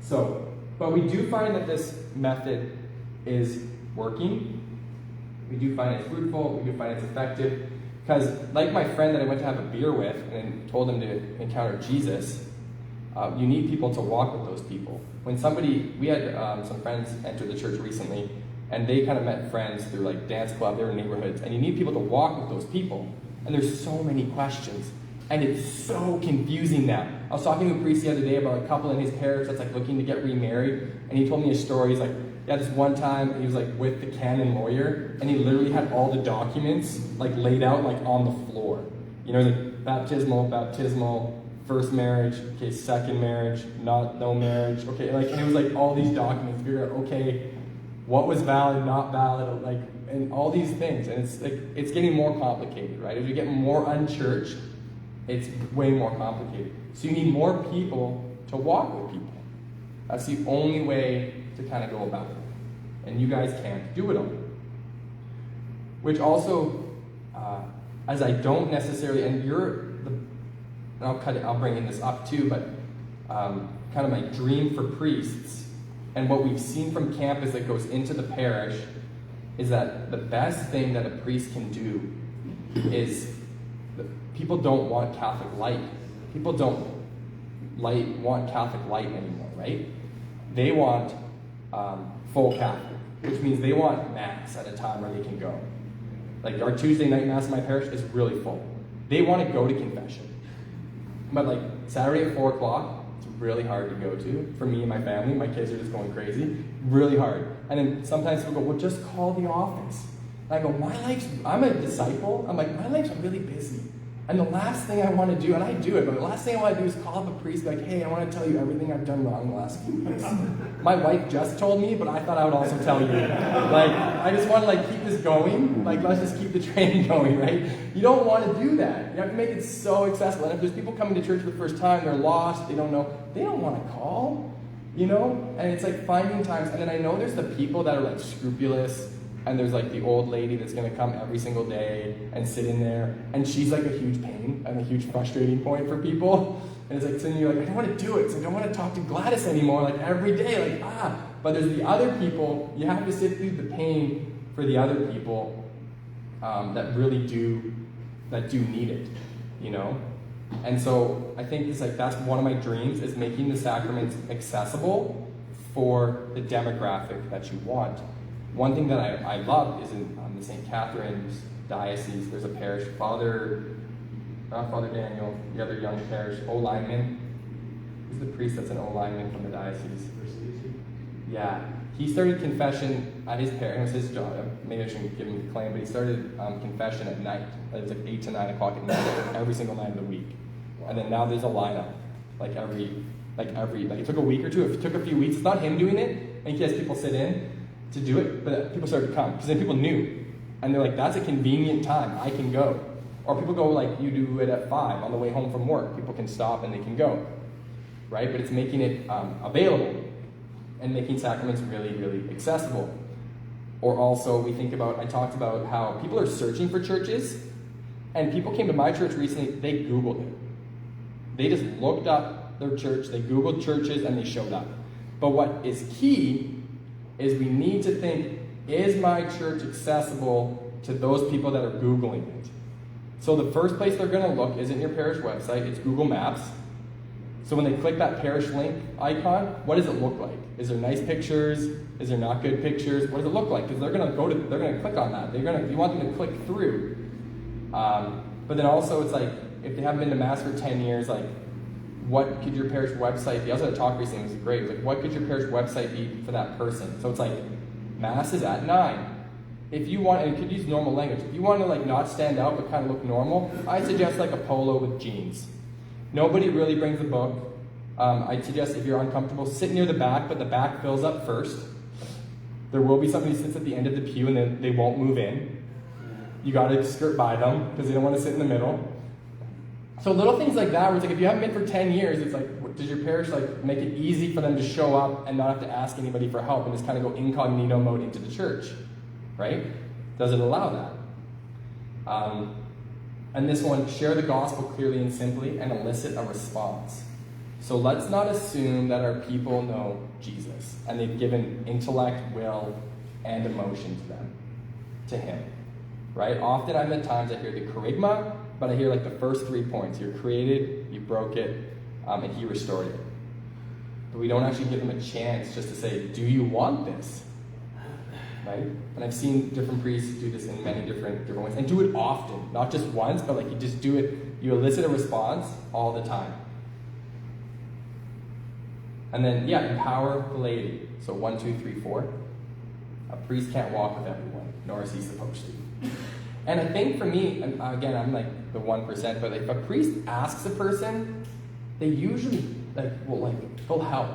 B: So, but we do find that this method is working. We do find it's fruitful. We do find it's effective. Because like my friend that I went to have a beer with and told him to encounter Jesus, you need people to walk with those people. When we had some friends enter the church recently, and they kind of met friends through dance club, they were in neighborhoods, and you need people to walk with those people. And there's so many questions, and it's so confusing now. I was talking to a priest the other day about a couple in his parish that's looking to get remarried, and he told me a story. He's like, yeah, this one time he was with the canon lawyer, and he literally had all the documents laid out on the floor. You know, baptismal, first marriage, okay, second marriage, no marriage, okay, and it was all these documents to figure out, okay, what was valid, not valid, and all these things, and it's getting more complicated, right? As we get more unchurched, it's way more complicated. So you need more people to walk with people. That's the only way to kind of go about it. And you guys can't do it all. Which also, as I don't necessarily, I'll bring in this up too, but kind of my dream for priests, and what we've seen from campus that goes into the parish, is that the best thing that a priest can do is, people don't want Catholic light. People don't want Catholic light anymore, right? They want full Catholic, which means they want Mass at a time where they can go. Our Tuesday night Mass in my parish is really full. They want to go to confession. But Saturday at 4 o'clock, it's really hard to go to. For me and my family, my kids are just going crazy. Really hard. And then sometimes people go, well, just call the office. And I go, I'm a disciple. I'm like, my life's really busy. And the last thing I want to do, and I do it, but the last thing I want to do is call up a priest and be like, hey, I want to tell you everything I've done wrong the last few weeks. My wife just told me, but I thought I would also tell you. I just want to keep this going. Let's just keep the train going, right? You don't want to do that. You have to make it so accessible. And if there's people coming to church for the first time, they're lost, they don't know, they don't want to call, you know? And it's finding times. And then I know there's the people that are scrupulous, and there's the old lady that's going to come every single day and sit in there, and she's a huge pain and a huge frustrating point for people. And it's so you're I don't want to do it. It's I don't want to talk to Gladys anymore every day. But there's the other people. You have to sit through the pain for the other people that really do need it, you know. And so I think that's one of my dreams, is making the sacraments accessible for the demographic that you want. One thing that I love is in the St. Catherine's diocese, there's a parish, not Father Daniel, the other young parish, O-lineman. Who's the priest that's an O-lineman from the diocese? Yeah. He started confession at his parish. It was his job. Maybe I shouldn't give him the claim, but he started confession at night. It was 8 to 9 o'clock at night, every single night of the week. And then now there's a lineup, it took a week or two. It took a few weeks. It's not him doing it, and he has people sit in to do it, but people started to come, because then people knew, and they're that's a convenient time, I can go. Or people go you do it at 5 on the way home from work. People can stop and they can go, right? But it's making it available and making sacraments really, really accessible. Or also, I talked about how people are searching for churches, and people came to my church recently, they Googled it. They just looked up their church, they Googled churches, and they showed up. But what is key is we need to think, is my church accessible to those people that are Googling it? So the first place they're going to look isn't your parish website, it's Google Maps. So when they click that parish link icon, what does it look like? Is there nice pictures? Is there not good pictures? What does it look like? Because they're going to click on that. You want them to click through. But then also it's like, if they haven't been to Mass for 10 years, like, what could your parish website be? I was at a talk recently, it was great. It was like, what could your parish website be for that person? So it's like, Mass is at 9. If you want, and you could use normal language. If you want to like not stand out but kind of look normal, I suggest like a polo with jeans. Nobody really brings a book. I'd suggest if you're uncomfortable, sit near the back, but the back fills up first. There will be somebody who sits at the end of the pew and then they won't move in. You got to skirt by them because they don't want to sit in the middle. So little things like that, where it's like if you haven't been for 10 years, it's like, does your parish like make it easy for them to show up and not have to ask anybody for help and just kind of go incognito mode into the church, right? Does it allow that? And this one, share the gospel clearly and simply and elicit a response. So let's not assume that our people know Jesus and they've given intellect, will, and emotion to him, right? Often I'm at times I hear the kerygma, but I hear like the first 3 points. You're created, you broke it, and he restored it. But we don't actually give them a chance just to say, do you want this? Right? And I've seen different priests do this in many different ways, and do it often, not just once, but like you just do it, you elicit a response all the time. And then, empower the laity. So 1, 2, 3, 4. A priest can't walk with everyone, nor is he supposed to. And I think for me, and again, I'm like the 1%, but if a priest asks a person, they usually will help.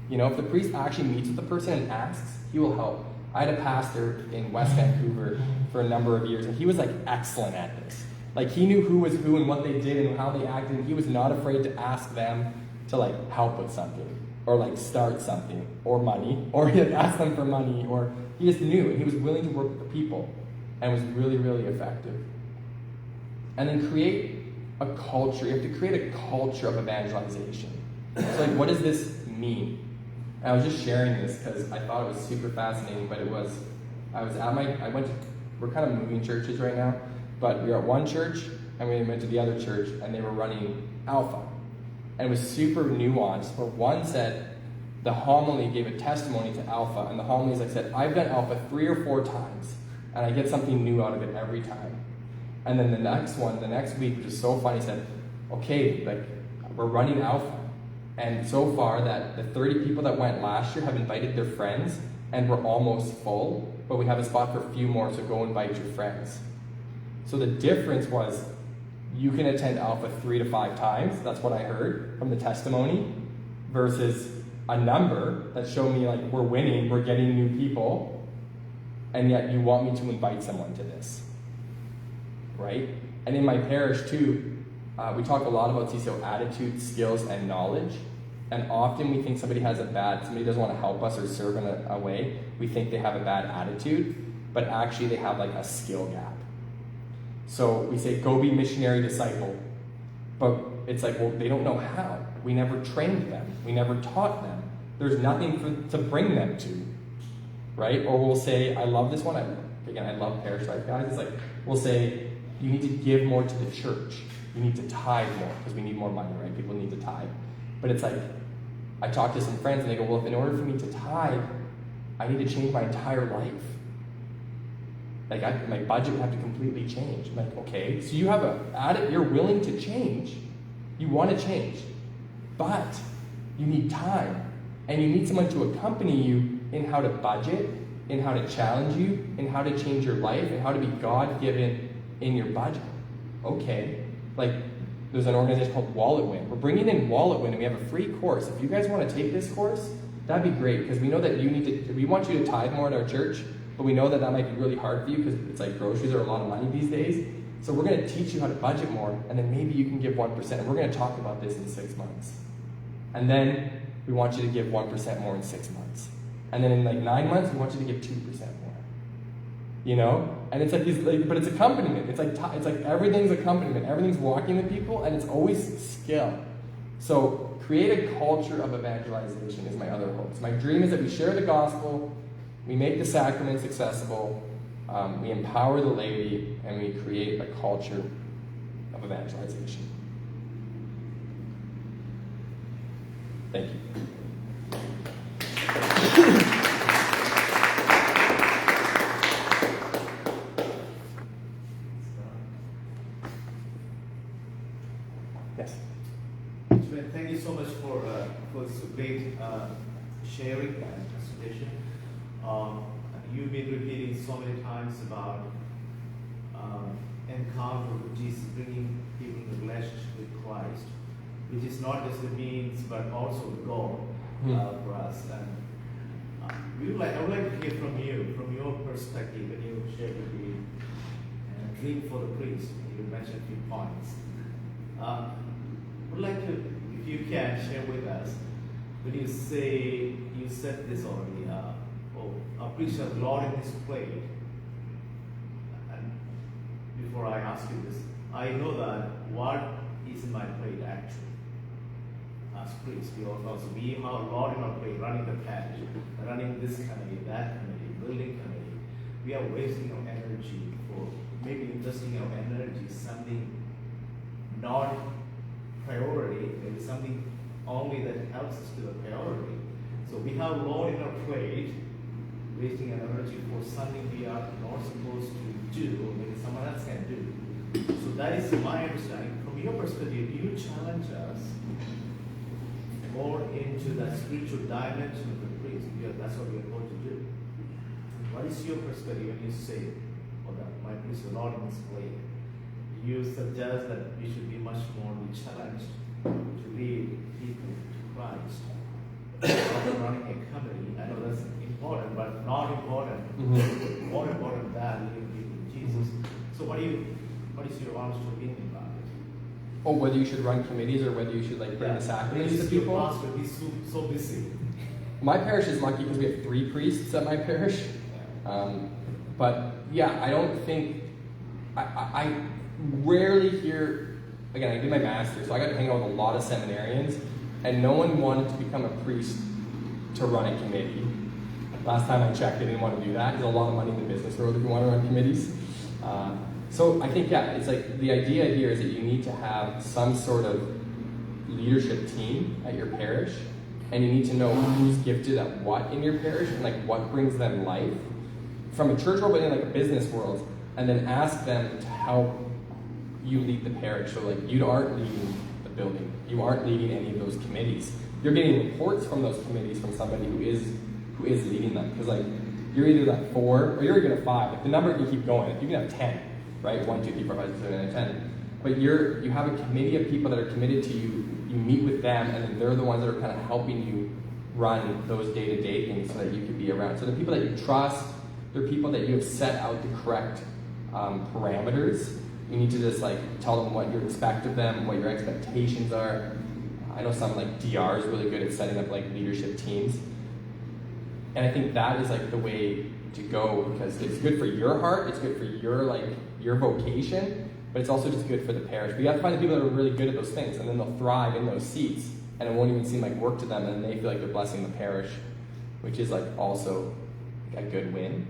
B: You know, if the priest actually meets with the person and asks, he will help. I had a pastor in West Vancouver for a number of years, and he was like excellent at this. Like he knew who was who and what they did and how they acted, and he was not afraid to ask them to like help with something, or like start something, or money, or he'd ask them for money, or he just knew, and he was willing to work with the people, and was really, really effective. And then create a culture. You have to create a culture of evangelization. So like, what does this mean? And I was just sharing this because I thought it was super fascinating, but we're kind of moving churches right now, but we were at one church, and we went to the other church, and they were running Alpha. And it was super nuanced, where one said, the homily gave a testimony to Alpha, and the homily is like said, I've done Alpha 3 or 4 times, and I get something new out of it every time. And then the next week, which is so funny, said, okay, like, we're running Alpha. And so far, that the 30 people that went last year have invited their friends, and we're almost full, but we have a spot for a few more, so go invite your friends. So the difference was, you can attend Alpha 3 to 5 times, that's what I heard from the testimony, versus a number that showed me like, we're winning, we're getting new people, and yet you want me to invite someone to this, right? And in my parish too, we talk a lot about CCO attitude, skills, and knowledge. And often we think somebody doesn't want to help us or serve in a way. We think they have a bad attitude, but actually they have like a skill gap. So we say, go be missionary disciple. But it's like, well, they don't know how. We never trained them. We never taught them. There's nothing to bring them to, right? Or we'll say, I love this one. I love parish life, guys. It's like, we'll say, you need to give more to the church. You need to tithe more, because we need more money, right? People need to tithe. But it's like, I talk to some friends and they go, well, if in order for me to tithe, I need to change my entire life. Like my budget would have to completely change. I'm like, okay, so you have you're willing to change. You want to change. But you need time. And you need someone to accompany you in how to budget, in how to challenge you, in how to change your life, and how to be God-given in your budget. Okay. Like, there's an organization called Wallet Win. We're bringing in Wallet Win, and we have a free course. If you guys want to take this course, that'd be great, because we know that we want you to tithe more at our church, but we know that might be really hard for you, because it's like groceries are a lot of money these days. So we're going to teach you how to budget more, and then maybe you can give 1%. And we're going to talk about this in 6 months. And then we want you to give 1% more in 6 months. And then in like 9 months, we want you to give 2% more. You know? And it's like but it's accompaniment. It's like everything's accompaniment. Everything's walking with people, and it's always skill. So create a culture of evangelization is my other hope. So my dream is that we share the gospel, we make the sacraments accessible, we empower the laity, and we create a culture of evangelization. Thank you. Yes.
D: Thank you so much for this great sharing and presentation. You've been repeating so many times about encounter with Jesus, bringing people in relationship with Christ, which is not just the means but also the goal for us. And I would like to hear from you, from your perspective, when you shared with me dream for the priest. You mentioned a few points. Would like to, if you can, share with us when you say you said this already. A priest has Lord in his plate. And before I ask you this, I know that what is in my plate actually. As priests, we have a Lord in our plate, running the parish, running this committee, that committee, building committee. We are wasting our energy for maybe investing our energy something not priority, maybe something only that helps us to the priority. So we have Lord in our plate, wasting our energy for something we are not supposed to do, or maybe someone else can do. So that is my understanding. From your perspective, do you challenge us more into that spiritual dimension of the priest? Because that's what we are going to do. What is your perspective when you say, oh, that my priest is Lord in his plate? You suggest that we should be much more challenged to lead people to Christ. Not running a committee, I know that's important, but not important. More important than leading people to Jesus. So what is your honest opinion about it?
B: Oh, whether you should run committees or whether you should bring the sacraments to people?
D: Your pastor, he's so busy.
B: My parish is lucky because we have 3 priests at my parish. But yeah, I don't think, I rarely hear, again, I did my master's, so I got to hang out with a lot of seminarians, and no one wanted to become a priest to run a committee. Last time I checked, they didn't want to do that. There's a lot of money in the business world if you want to run committees. So I think, yeah, it's like the idea here is that you need to have some sort of leadership team at your parish, and you need to know who's gifted at what in your parish and like what brings them life from a church world, but in like a business world, and then ask them to help you lead the parish. So like you aren't leading the building, you aren't leading any of those committees. You're getting reports from those committees from somebody who is leading them, because like you're either at 4 or you're even at 5. Like the number can keep going. You can have 10, right? 1, 2, 3, 4, 5, 6, 7, 8, 10. But you have a committee of people that are committed to you. You meet with them, and then they're the ones that are kind of helping you run those day-to-day things so that you can be around. So the people that you trust, they're people that you have set out the correct parameters. You need to just like tell them what you expect of them, what your expectations are. I know some like DR is really good at setting up like leadership teams. And I think that is like the way to go, because it's good for your heart, it's good for your vocation, but it's also just good for the parish. But you have to find the people that are really good at those things, and then they'll thrive in those seats, and it won't even seem like work to them, and they feel like they're blessing the parish, which is like also a good win.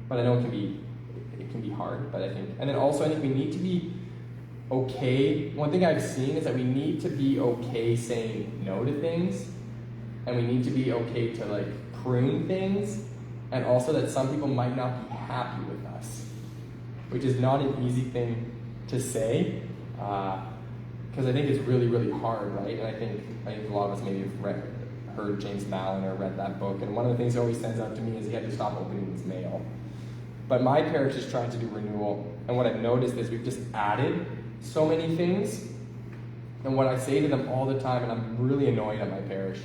B: But I know it can be hard, but I think, and then also I think we need to be okay. One thing I've seen is that we need to be okay saying no to things, and we need to be okay to like prune things, and also that some people might not be happy with us, which is not an easy thing to say, because I think it's really, really hard, right? And I think a lot of us maybe have heard James Mallon or read that book, and one of the things that always stands out to me is he had to stop opening his mail. But my parish is trying to do renewal, and what I've noticed is we've just added so many things, and what I say to them all the time, and I'm really annoyed at my parish,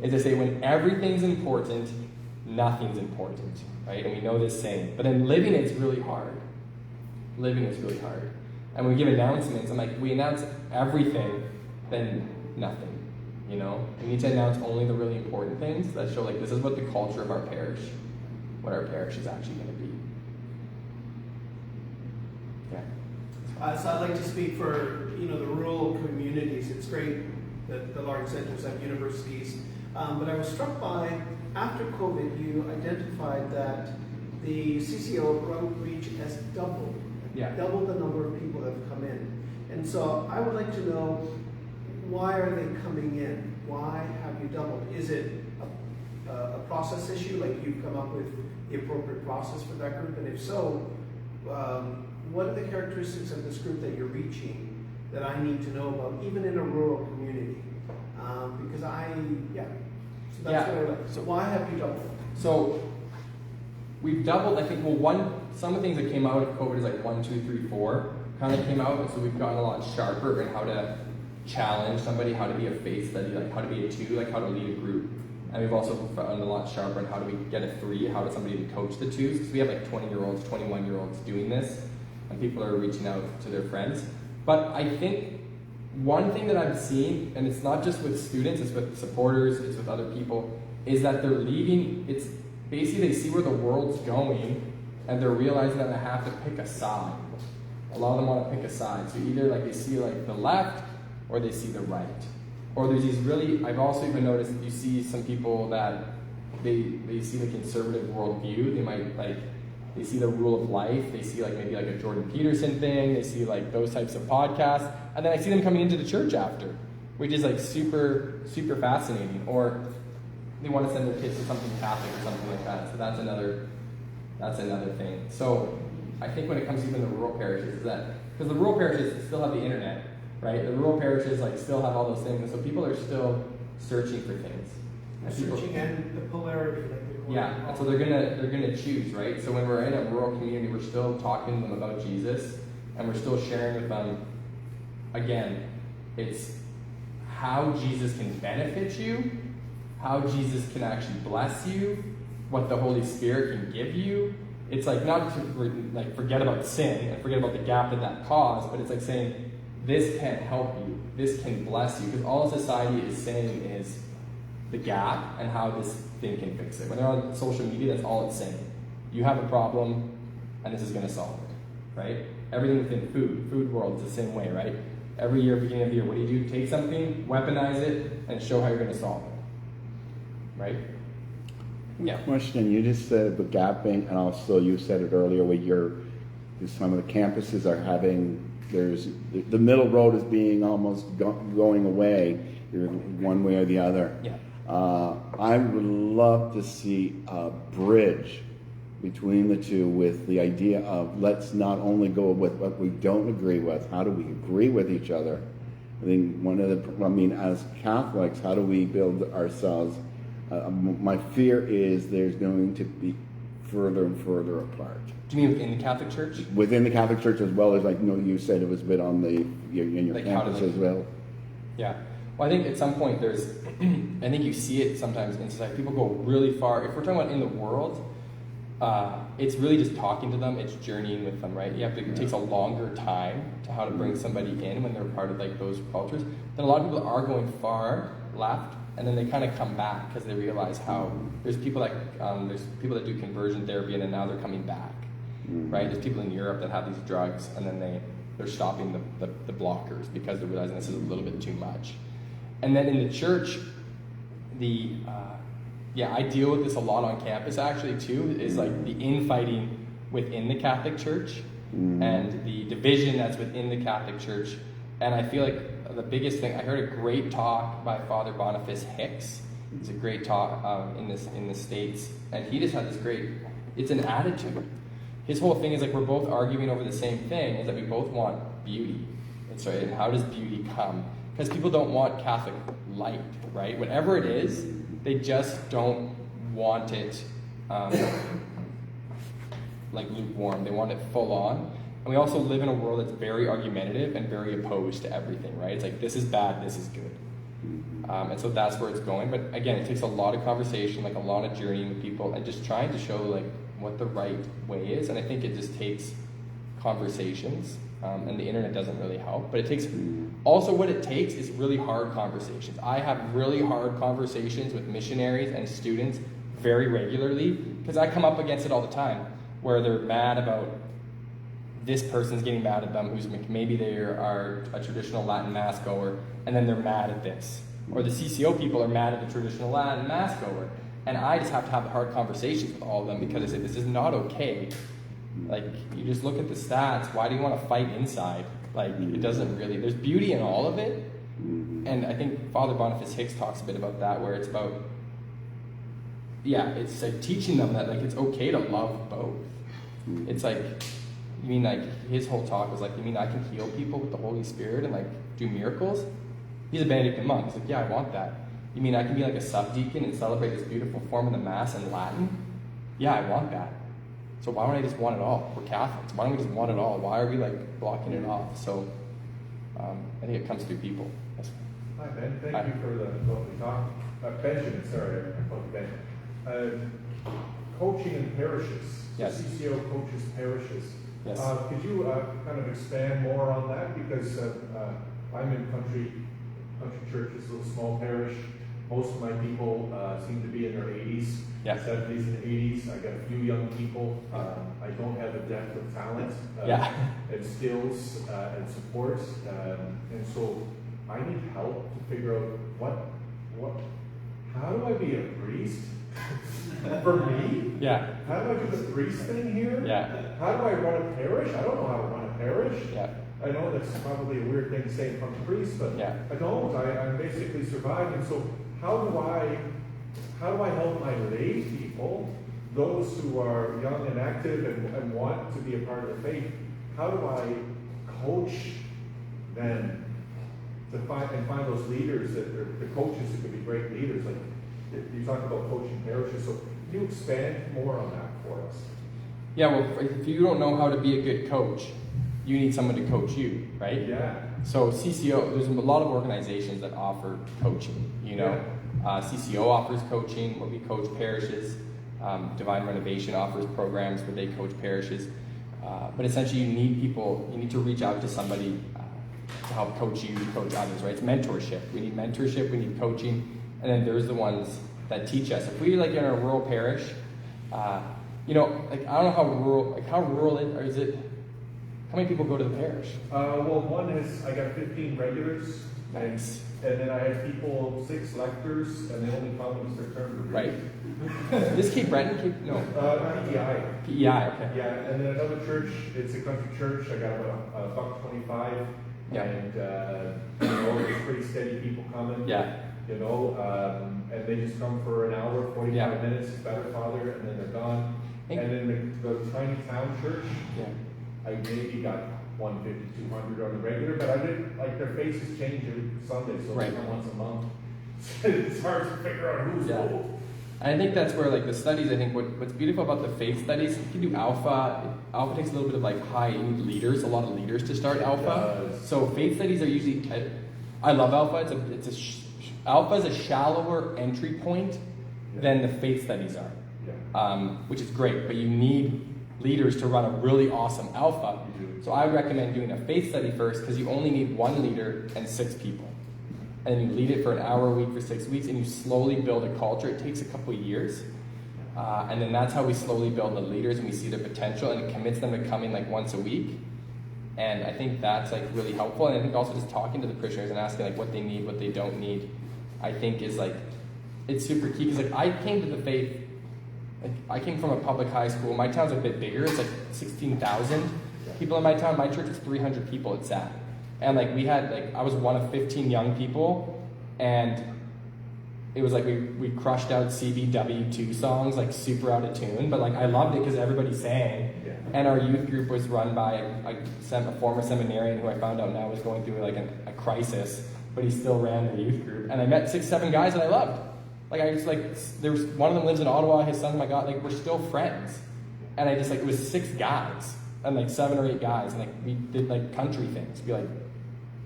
B: is I say when everything's important, nothing's important, right? And we know this saying, but then living it's really hard. Living is really hard. And when we give announcements, I'm like, we announce everything, then nothing, you know? We need to announce only the really important things that show like this is what the culture of our parish, what our parish is actually going to be. Yeah.
E: So I'd like to speak for the rural communities. It's great that the large centers have universities, but I was struck by after COVID, you identified that the CCO outreach has doubled.
B: Yeah.
E: Doubled the number of people that have come in. And so I would like to know, why are they coming in? Why have you doubled? Is it a process issue, like you've come up with the appropriate process for that group? And if so, what are the characteristics of this group that you're reaching that I need to know about, even in a rural community? Because so that's what I like. So why have you doubled?
B: So we've doubled, I think, some of the things that came out of COVID is like 1, 2, 3, 4 kind of came out, and so we've gotten a lot sharper in how to challenge somebody, how to be a faith study, like how to be a 2, like how to lead a group. And we've also gotten a lot sharper in how do we get a 3, how does somebody coach the 2s, because we have like 20-year-olds, 21-year-olds doing this, and people are reaching out to their friends. But I think one thing that I've seen, and it's not just with students, it's with supporters, it's with other people, is that they're leaving, it's basically they see where the world's going, and they're realizing that they have to pick a side. A lot of them want to pick a side. So either like they see like the left, or they see the right. Or there's these really, I've also even noticed that you see some people that they see the conservative worldview, they might like, they see the rule of life, they see like maybe like a Jordan Peterson thing, they see like those types of podcasts, and then I see them coming into the church after, which is like super, super fascinating. Or they want to send their kids to something Catholic or something like that. So that's another thing. So I think when it comes to even the rural parishes, is that, because the rural parishes still have the internet, right? The rural parishes like still have all those things, and so people are still searching for things.
E: And the polarity.
B: Yeah, and so they're gonna choose, right? So when we're in a rural community, we're still talking to them about Jesus, and we're still sharing with them. Again, it's how Jesus can benefit you, how Jesus can actually bless you, what the Holy Spirit can give you. It's like not to like forget about sin and forget about the gap that caused, but it's like saying this can help you, this can bless you, because all society is saying is the gap and how this thing can fix it. When they're on social media, that's all it's saying. You have a problem, and this is going to solve it, right? Everything within food world is the same way, right? Every year, beginning of the year, what do? Take something, weaponize it, and show how you're going to solve it, right? Yeah.
F: Question, you just said the gapping, and also you said it earlier where some of the campuses are having, the middle road is being almost going away, one way or the other.
B: Yeah.
F: I would love to see a bridge between the two with the idea of let's not only go with what we don't agree with, how do we agree with each other? I think as Catholics, how do we build ourselves? My fear is there's going to be further and further apart.
B: Do you mean within the Catholic Church?
F: Within the Catholic Church as well as, like, you said it was a bit on in your
B: like
F: campus as well.
B: Yeah. Well, I think at some point I think you see it sometimes in society. People go really far. If we're talking about in the world, it's really just talking to them. It's journeying with them, right? It takes a longer time to how to bring somebody in when they're part of like those cultures. Then a lot of people are going far left, and then they kind of come back because they realize how there's people that do conversion therapy, and then now they're coming back, right? There's people in Europe that have these drugs, and then they're stopping the blockers because they're realizing this is a little bit too much. And then in the church, I deal with this a lot on campus actually too, is like the infighting within the Catholic Church and the division that's within the Catholic Church. And I feel like the biggest thing, I heard a great talk by Father Boniface Hicks. It's a great talk in the States, and he just had this it's an attitude. His whole thing is like we're both arguing over the same thing, is that we both want beauty. And how does beauty come? Because people don't want Catholic light, right? Whatever it is, they just don't want it like lukewarm. They want it full on. And we also live in a world that's very argumentative and very opposed to everything, right? It's like, this is bad, this is good. And so that's where it's going. But again, it takes a lot of conversation, like a lot of journeying with people, and just trying to show like what the right way is. And I think it just takes conversations, and the internet doesn't really help. But it takes, also what it takes is really hard conversations. I have really hard conversations with missionaries and students very regularly, because I come up against it all the time, where they're mad about this person's getting mad at them, who's maybe they are a traditional Latin Mass goer, and then they're mad at this. Or the CCO people are mad at the traditional Latin Mass goer. And I just have to have the hard conversations with all of them because I say, this is not okay. Like, you just look at the stats, why do you want to fight inside? Like, it doesn't really, there's beauty in all of it. And I think Father Boniface Hicks talks a bit about that, where it's about, it's like teaching them that like it's okay to love both. It's like, you mean like his whole talk was like, you mean I can heal people with the Holy Spirit and like do miracles? He's a Benedictine monk. He's like, yeah, I want that. You mean I can be like a subdeacon and celebrate this beautiful form of the Mass in Latin? Yeah, I want that. So why don't I just want it all? We're Catholics. Why don't we just want it all? Why are we like blocking it off? So I think it comes through people. Yes.
G: Hi, Ben. Thank you for the lovely talk. Benjamin, sorry, I called you Ben. Coaching in parishes.
B: Yes.
G: CCO coaches parishes.
B: Yes.
G: Could you kind of expand more on that? Because I'm in country churches, a little small parish. Most of my people seem to be in their 80s,
B: Yeah.
G: 70s and 80s. I got a few young people. I don't have a depth of talent and skills and support. And so I need help to figure out how do I be a priest? For me?
B: Yeah.
G: How do I do the priest thing here?
B: Yeah.
G: How do I run a parish? I don't know how to run a parish.
B: Yeah.
G: I know that's probably a weird thing to say from a priest, but
B: Yeah.
G: I don't. I'm basically surviving. So how do I help my lay people, those who are young and active and want to be a part of the faith? How do I coach them to find those leaders the coaches who could be great leaders? Like you talked about coaching parishes, so can you expand more on that for us?
B: Yeah, well, if you don't know how to be a good coach, you need someone to coach you, right?
G: Yeah.
B: So CCO, there's a lot of organizations that offer coaching, you know. CCO offers coaching where we coach parishes. Divine Renovation offers programs where they coach parishes. But essentially you need to reach out to somebody to help coach you, coach others, right? It's mentorship. We need mentorship, we need coaching. And then there's the ones that teach us. If we like in a rural parish, you know, like I don't know how rural is it? How many people go to the parish?
G: Well, one is I got 15 regulars.
B: Nice.
G: And then I have people, 6 lectors, and they only come when it's their turn to read.
B: Right. This Cape Breton? No.
G: PEI.
B: PEI, okay.
G: Yeah, and then another church, it's a country church, I got about $1.25.
B: Yeah.
G: And, you know, there's pretty steady people coming.
B: Yeah.
G: You know, and they just come for an hour, 45 minutes, better Father, and then they're gone. And then the tiny town church, I maybe got 150, 200 on the regular, but I didn't, like, their faces change every Sunday, so they come once a month. It's hard to figure out who's who.
B: And I think that's where, like, the studies, I think what's beautiful about the faith studies, you can do Alpha. Alpha takes a little bit of, like, you need leaders, a lot of leaders to start Alpha. So faith studies are usually, I love Alpha. Alpha is a shallower entry point than the faith studies are, which is great, but you need leaders to run a really awesome Alpha. So I would recommend doing a faith study first because you only need 1 leader and 6 people. And then you lead it for an hour a week for 6 weeks and you slowly build a culture. It takes a couple of years. And then that's how we slowly build the leaders and we see their potential and it commits them to coming like once a week. And I think that's like really helpful. And I think also just talking to the parishioners and asking like what they need, what they don't need, I think is like, it's super key. Because like I came to the faith, like I came from a public high school. My town's a bit bigger. It's like 16,000 people in my town. My church is 300 people it's at. And like we had like, I was one of 15 young people and it was like we crushed out CBW2 songs, like super out of tune, but like I loved it because everybody sang. And our youth group was run by a former seminarian who I found out now was going through like a crisis, but he still ran the youth group. And I met 6, 7 guys that I loved. Like I just like, there was one of them lives in Ottawa, his son, my God, like we're still friends. And I just like, it was 6 guys and like 7 or 8 guys. And like we did like country things. We like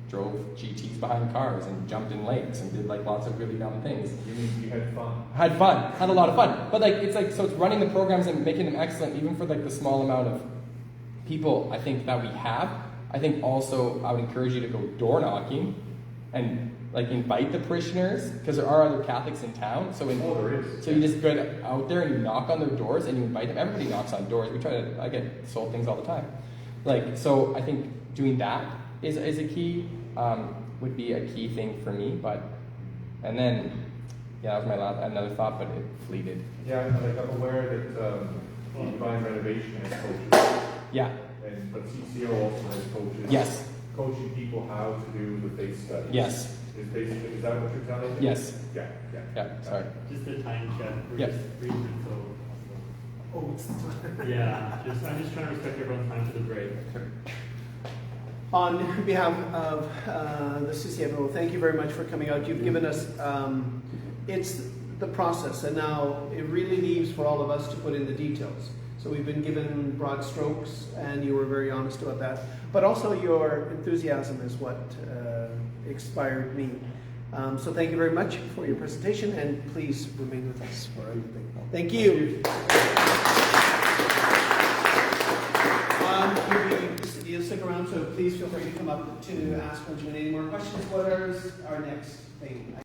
B: drove GTs behind cars and jumped in lakes and did like lots of really dumb things.
G: You mean you had fun?
B: Had fun, had a lot of fun. But like, it's like, so it's running the programs and making them excellent, even for like the small amount of people I think that we have. I think also I would encourage you to go door knocking and like invite the parishioners, because there are other Catholics in town. So
G: there is.
B: So you just go out there and you knock on their doors and you invite them. Everybody knocks on doors. I get sold things all the time. Like, so I think doing that is a key, would be a key thing for me. And then Yeah, that was my last, another thought, but it fleeted.
G: Yeah, I'm aware that Divine Renovation has coaches,
B: Yeah,
G: but CCO also has coaches.
B: yes,
G: Coaching people how to do the face studies.
B: yes,
G: Is that what you're telling me?
B: yes.
G: Yeah.
B: Yeah, sorry.
A: Just a time check. We're
B: Yeah.
A: just reading so.
E: Oh, it's the time.
A: Yeah, I'm just trying to respect everyone's time for the break.
E: On behalf of the CCO, thank you very much for coming out. You've given us, it's the process, and now it really leaves for all of us to put in the details. So we've been given broad strokes, and you were very honest about that. But also your enthusiasm is what inspired me. So thank you very much for your presentation, and please remain with us for everything. Thank you. You'll stick around, so please feel free to come up to ask Benjamin any more questions. What is our next thing?